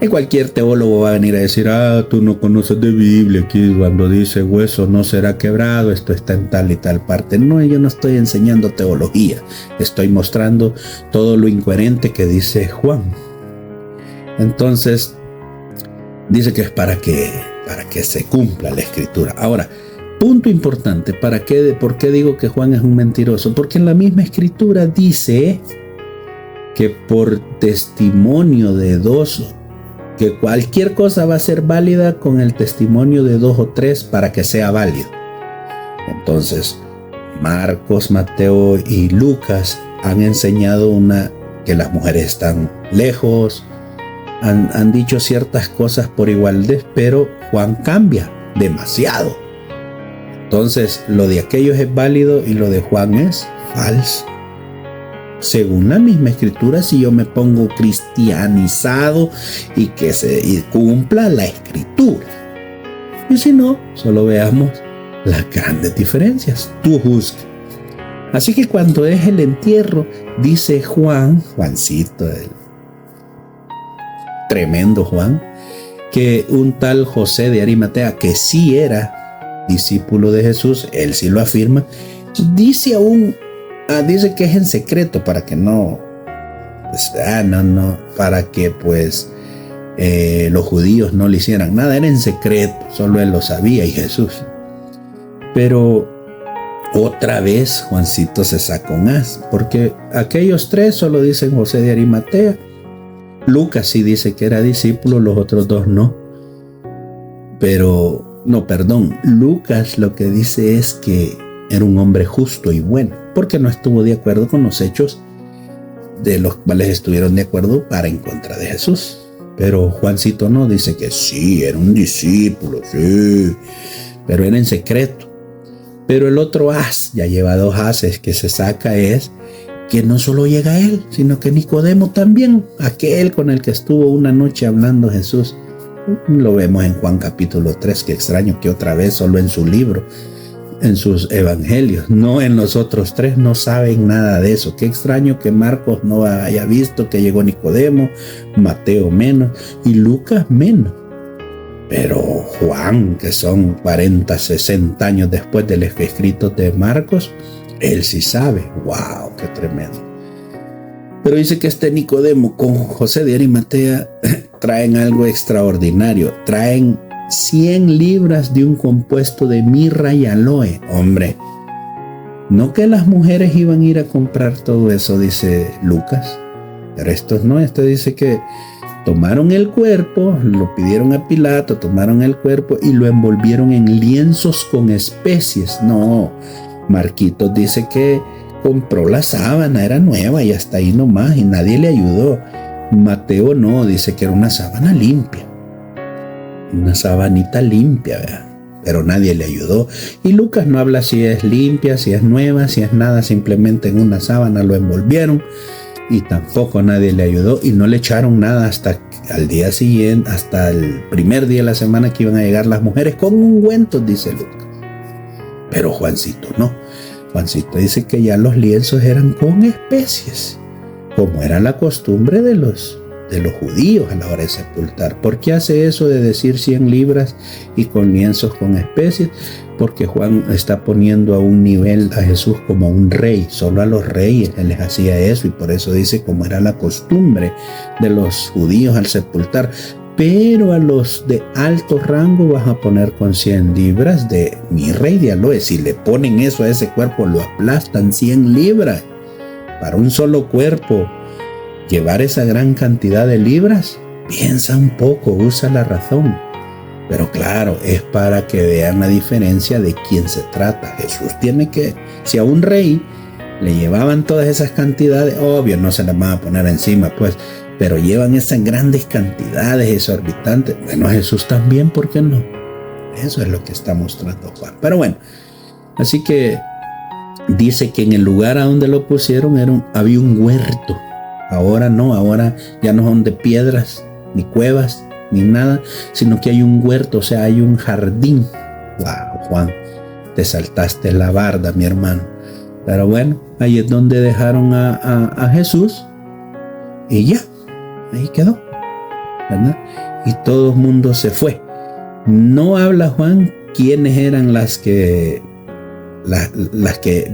Y cualquier teólogo va a venir a decir, tú no conoces de Biblia, aquí cuando dice hueso no será quebrado, esto está en tal y tal parte. No, yo no estoy enseñando teología, estoy mostrando todo lo incoherente que dice Juan. Entonces, dice que es para que se cumpla la escritura. Ahora, punto importante, ¿por qué digo que Juan es un mentiroso? Porque en la misma escritura dice que por testimonio de dos, que cualquier cosa va a ser válida con el testimonio de 2 o 3 para que sea válido. Entonces, Marcos, Mateo y Lucas han enseñado que las mujeres están lejos, han dicho ciertas cosas por igualdad, pero Juan cambia demasiado. Entonces, lo de aquellos es válido y lo de Juan es falso. Según la misma escritura, si yo me pongo cristianizado y que se cumpla la escritura. Y si no, solo veamos las grandes diferencias. Tú juzga. Así que cuando es el entierro, dice Juancito, el tremendo Juan, que un tal José de Arimatea, que sí era discípulo de Jesús, él sí lo afirma, dice que es en secreto para que para que los judíos no le hicieran nada. Era en secreto, solo él lo sabía y Jesús. Pero otra vez Juancito se saca un as, porque aquellos 3 solo dicen José de Arimatea. Lucas sí dice que era discípulo, los otros 2 no. Lucas lo que dice es que era un hombre justo y bueno, porque no estuvo de acuerdo con los hechos de los cuales estuvieron de acuerdo para en contra de Jesús. Pero Juancito no, dice que sí, era un discípulo, sí, pero era en secreto. Pero el otro as, ya lleva 2 ases que se saca, es que no solo llega él, sino que Nicodemo también, aquel con el que estuvo una noche hablando Jesús. Lo vemos en Juan capítulo 3, que extraño que otra vez solo en su libro en sus evangelios, no en los otros tres, no saben nada de eso. Qué extraño que Marcos no haya visto que llegó Nicodemo, Mateo menos y Lucas menos. Pero Juan, que son 40, 60 años después de los escritos de Marcos, él sí sabe. ¡Wow! ¡Qué tremendo! Pero dice que este Nicodemo con José de Arimatea traen algo extraordinario. Traen 100 libras de un compuesto de mirra y aloe. Hombre, no que las mujeres iban a ir a comprar todo eso, dice Lucas. Pero estos no, esto dice que tomaron el cuerpo, lo pidieron a Pilato, tomaron el cuerpo y lo envolvieron en lienzos con especies. No, Marquitos dice que compró la sábana, era nueva y hasta ahí nomás y nadie le ayudó. Mateo no, dice que era una sábana limpia. Una sabanita limpia, ¿verdad? Pero nadie le ayudó. Y Lucas no habla si es limpia, si es nueva, si es nada, simplemente en una sábana lo envolvieron y tampoco nadie le ayudó y no le echaron nada hasta al día siguiente, hasta el primer día de la semana que iban a llegar las mujeres con ungüentos, dice Lucas. Pero Juancito no. Juancito dice que ya los lienzos eran con especies, como era la costumbre de los judíos a la hora de sepultar. ¿Por qué hace eso de decir 100 libras y con lienzos con especies? Porque Juan está poniendo a un nivel a Jesús como un rey. Solo a los reyes él les hacía eso y por eso dice como era la costumbre de los judíos al sepultar. Pero a los de alto rango vas a poner con 100 libras de mirra y de aloe. Si le ponen eso a ese cuerpo, lo aplastan. 100 libras para un solo cuerpo. Llevar esa gran cantidad de libras, piensa un poco, usa la razón. Pero claro, es para que vean la diferencia de quién se trata. Jesús tiene que, si a un rey le llevaban todas esas cantidades, obvio no se las van a poner encima, pues, pero llevan esas grandes cantidades exorbitantes. Bueno, a Jesús también, ¿por qué no? Eso es lo que está mostrando Juan. Pero bueno, así que dice que en el lugar a donde lo pusieron había un huerto. Ahora no, ahora ya no son de piedras, ni cuevas, ni nada, sino que hay un huerto, o sea, hay un jardín. ¡Wow, Juan! Te saltaste la barda, mi hermano. Pero bueno, ahí es donde dejaron a Jesús y ya, ahí quedó, ¿verdad? Y todo el mundo se fue. No habla Juan quiénes eran las que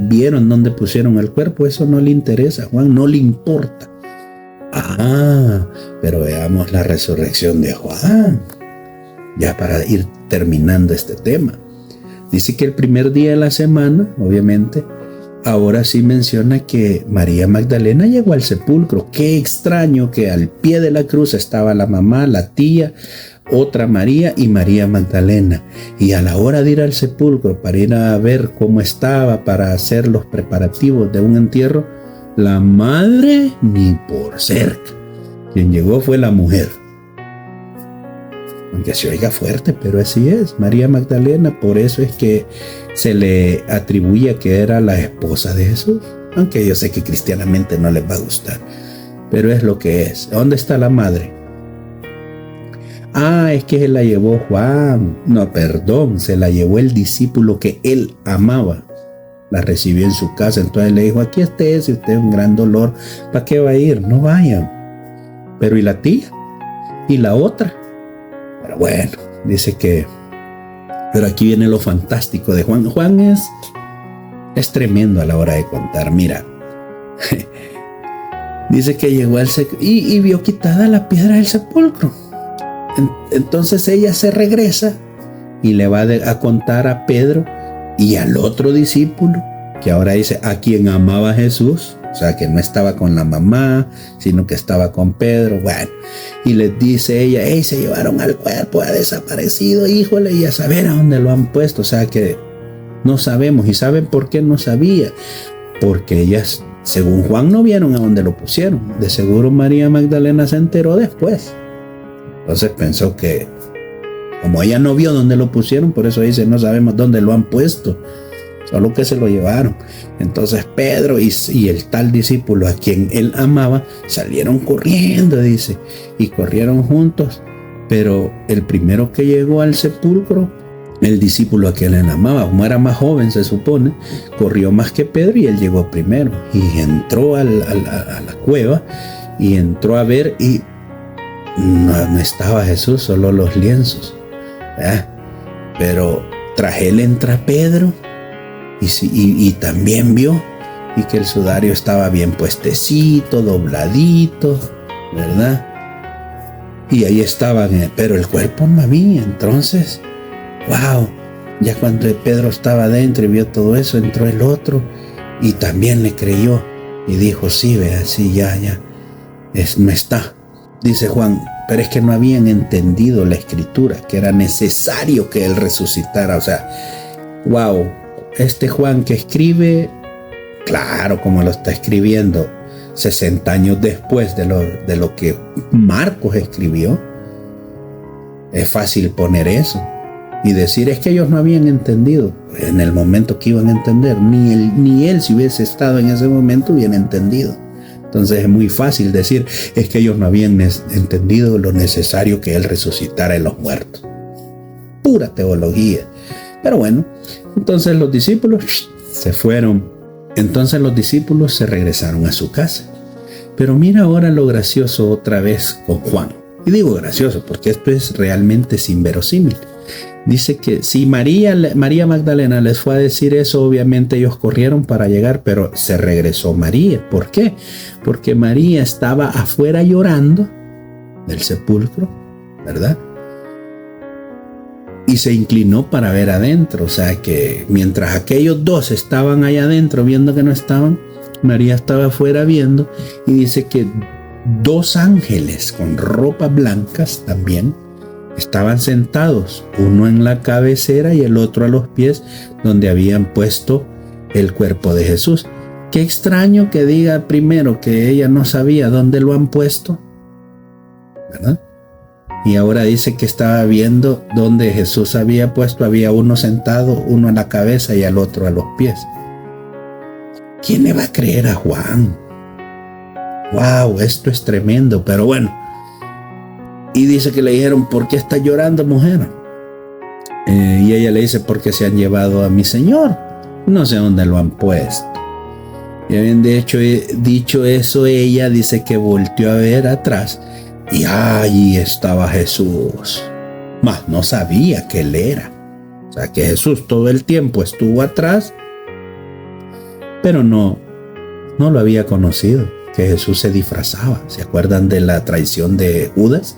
vieron dónde pusieron el cuerpo. Eso no le interesa, Juan, no le importa. Pero veamos la resurrección de Juan, ya para ir terminando este tema. Dice que el primer día de la semana, obviamente, ahora sí menciona que María Magdalena llegó al sepulcro. Qué extraño que al pie de la cruz estaba la mamá, la tía, otra María y María Magdalena. Y a la hora de ir al sepulcro para ir a ver cómo estaba, para hacer los preparativos de un entierro, la madre ni por cerca. Quien llegó fue la mujer. Aunque se oiga fuerte, pero así es. María Magdalena, por eso es que se le atribuye que era la esposa de Jesús. Aunque yo sé que cristianamente no les va a gustar, pero es lo que es. ¿Dónde está la madre? Es que se la llevó Juan. No, perdón, se la llevó el discípulo que él amaba. La recibió en su casa, entonces le dijo: aquí esté, si usted es un gran dolor, ¿para qué va a ir? No vayan. Pero ¿y la tía? ¿Y la otra? Pero bueno, dice que... Pero aquí viene lo fantástico de Juan. Juan es tremendo a la hora de contar. Mira, dice que llegó al y vio quitada la piedra del sepulcro. Entonces ella se regresa y le va a contar a Pedro y al otro discípulo, que ahora dice a quien amaba a Jesús, o sea que no estaba con la mamá, sino que estaba con Pedro. Bueno, y les dice ella: se llevaron al cuerpo, ha desaparecido, híjole, y a saber a dónde lo han puesto. O sea que no sabemos. ¿Y saben por qué no sabía? Porque ellas, según Juan, no vieron a dónde lo pusieron. De seguro María Magdalena se enteró después. Entonces pensó que, como ella no vio dónde lo pusieron, por eso dice: no sabemos dónde lo han puesto, solo que se lo llevaron. Entonces Pedro y el tal discípulo a quien él amaba salieron corriendo, dice, y corrieron juntos. Pero el primero que llegó al sepulcro El discípulo a quien él amaba, como era más joven se supone, corrió más que Pedro y él llegó primero. Y entró a la cueva y entró a ver y no estaba Jesús, solo los lienzos. Pero tras él entra Pedro y también vio y que el sudario estaba bien puestecito, dobladito, ¿verdad? Y ahí estaban, pero el cuerpo no había. Entonces, wow, ya cuando Pedro estaba adentro y vio todo eso, entró el otro y también le creyó y dijo, sí, vea, sí, ya, no está. Dice Juan, pero es que no habían entendido la escritura, que era necesario que él resucitara. O sea, wow, este Juan que escribe, claro, como lo está escribiendo 60 años después de lo que Marcos escribió, es fácil poner eso y decir es que ellos no habían entendido. En el momento que iban a entender, ni él si hubiese estado en ese momento hubieran entendido. Entonces es muy fácil decir es que ellos no habían entendido lo necesario que él resucitara en los muertos. Pura teología. Pero bueno, entonces los discípulos se fueron. Entonces los discípulos se regresaron a su casa. Pero mira ahora lo gracioso otra vez con Juan. Y digo gracioso porque esto es realmente inverosímil. Dice que si María Magdalena les fue a decir eso, obviamente ellos corrieron para llegar, pero se regresó María. ¿Por qué? Porque María estaba afuera llorando del sepulcro, ¿verdad? Y se inclinó para ver adentro. O sea que mientras aquellos dos estaban allá adentro viendo que no estaban, María estaba afuera viendo. Y dice que 2 ángeles con ropas blancas también estaban sentados, uno en la cabecera y el otro a los pies, donde habían puesto el cuerpo de Jesús. Qué extraño que diga primero que ella no sabía dónde lo han puesto, ¿verdad? Y ahora dice que estaba viendo donde Jesús había puesto, había uno sentado, uno en la cabeza y al otro a los pies. ¿Quién le va a creer a Juan? Wow, esto es tremendo, pero bueno. Y dice que le dijeron, ¿por qué estás llorando, mujer? Y ella le dice, porque se han llevado a mi Señor. No sé dónde lo han puesto. Y habiendo dicho eso, ella dice que volteó a ver atrás y allí estaba Jesús. Mas no sabía que él era. O sea, que Jesús todo el tiempo estuvo atrás, pero no lo había conocido, que Jesús se disfrazaba. ¿Se acuerdan de la traición de Judas?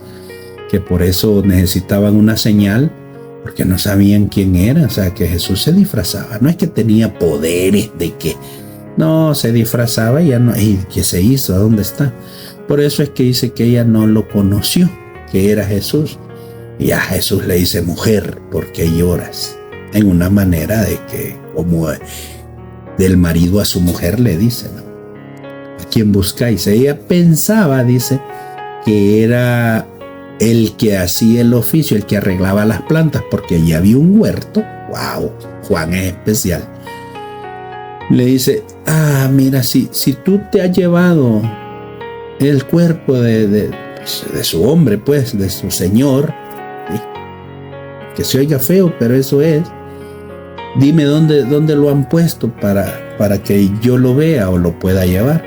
Que por eso necesitaban una señal, porque no sabían quién era. O sea, que Jesús se disfrazaba. No es que tenía poderes de que... No, se disfrazaba y ya no... ¿Y qué se hizo? ¿A dónde está? Por eso es que dice que ella no lo conoció, que era Jesús. Y a Jesús le dice, mujer, ¿por qué lloras? En una manera de que, como del marido a su mujer le dice, ¿no? ¿A quién buscáis? Ella pensaba, dice, que era el que hacía el oficio, el que arreglaba las plantas, porque allí había un huerto. ¡Wow! Juan es especial. Le dice, mira, si tú te has llevado el cuerpo de su hombre, pues, de su Señor, ¿sí? Que se oiga feo, pero eso es. Dime dónde lo han puesto para que yo lo vea o lo pueda llevar.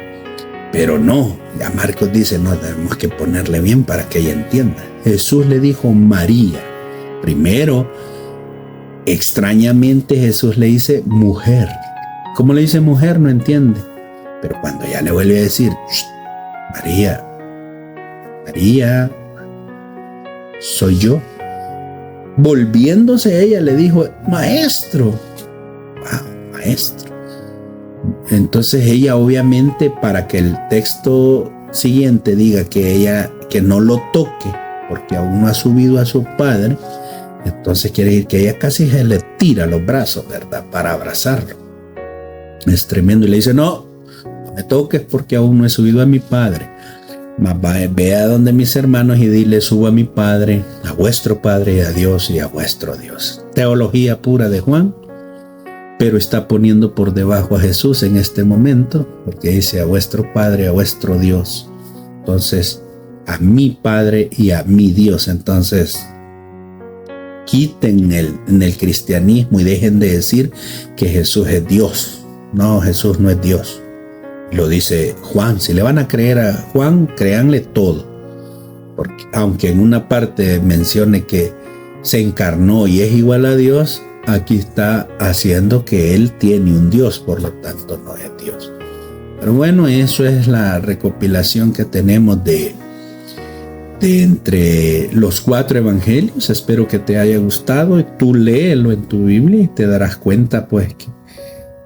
Pero no, ya Marcos dice, no, tenemos que ponerle bien para que ella entienda. Jesús le dijo María. Primero, extrañamente Jesús le dice mujer. ¿Cómo le dice mujer? No entiende. Pero cuando ya le vuelve a decir, María, soy yo. Volviéndose ella le dijo, maestro. Wow, maestro. Entonces ella obviamente, para que el texto siguiente diga que no lo toque, porque aún no ha subido a su padre, entonces quiere decir que ella casi se le tira los brazos, ¿verdad? Para abrazarlo. Es tremendo. Y le dice, no me toques porque aún no he subido a mi padre. Mas ve a donde mis hermanos y dile, subo a mi padre, a vuestro padre y a Dios y a vuestro Dios. Teología pura de Juan, pero está poniendo por debajo a Jesús en este momento, porque dice a vuestro padre, a vuestro Dios. Entonces, a mi padre y a mi Dios. Entonces, quiten en el cristianismo y dejen de decir que Jesús es Dios. No, Jesús no es Dios. Lo dice Juan. Si le van a creer a Juan, créanle todo. Porque aunque en una parte mencione que se encarnó y es igual a Dios, aquí está haciendo que Él tiene un Dios, por lo tanto no es Dios. Pero bueno, eso es la recopilación que tenemos de entre los 4 evangelios. Espero que te haya gustado. Tú léelo en tu Biblia y te darás cuenta pues que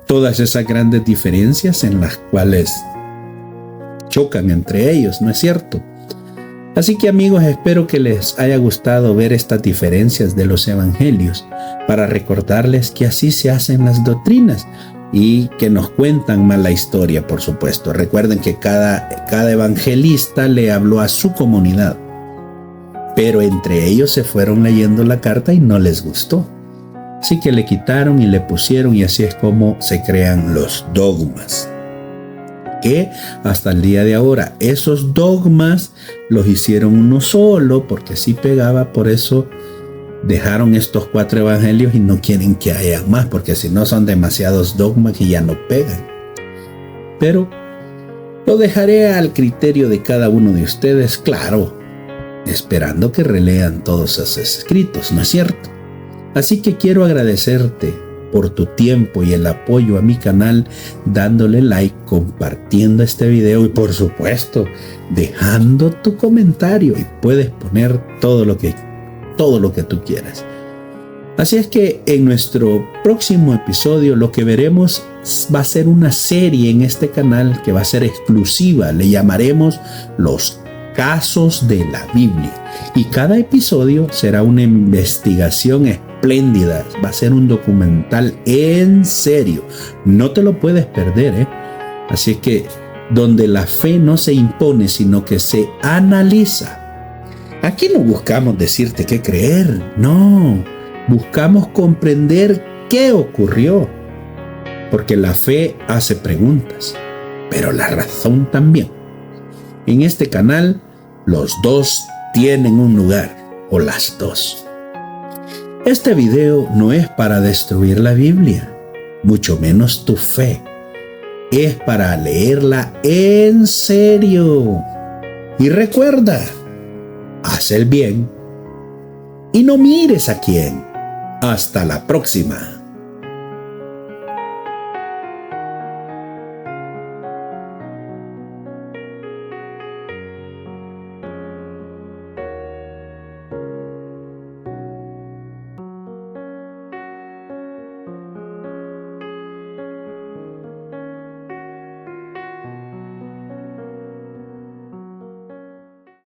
todas esas grandes diferencias en las cuales chocan entre ellos, ¿no es cierto? Así que amigos, espero que les haya gustado ver estas diferencias de los evangelios para recordarles que así se hacen las doctrinas y que nos cuentan más la historia, por supuesto. Recuerden que cada evangelista le habló a su comunidad, pero entre ellos se fueron leyendo la carta y no les gustó. Así que le quitaron y le pusieron, y así es como se crean los dogmas. Que hasta el día de ahora esos dogmas los hicieron uno solo, porque sí pegaba, por eso dejaron estos 4 evangelios y no quieren que haya más, porque si no son demasiados dogmas y ya no pegan. Pero lo dejaré al criterio de cada uno de ustedes, claro, esperando que relean todos esos escritos, ¿no es cierto? Así que quiero agradecerte por tu tiempo y el apoyo a mi canal, dándole like, compartiendo este video y por supuesto dejando tu comentario, y puedes poner todo lo que tú quieras. Así es que en nuestro próximo episodio lo que veremos va a ser una serie en este canal que va a ser exclusiva. Le llamaremos Los Casos de la Biblia, y cada episodio será una investigación espléndida. Va a ser un documental en serio, no te lo puedes perder, Así que donde la fe no se impone, sino que se analiza. Aquí no buscamos decirte qué creer, no, buscamos comprender qué ocurrió, porque la fe hace preguntas, pero la razón también. En este canal, los dos tienen un lugar, o las dos. Este video no es para destruir la Biblia, mucho menos tu fe. Es para leerla en serio. Y recuerda, haz el bien y no mires a quién. Hasta la próxima.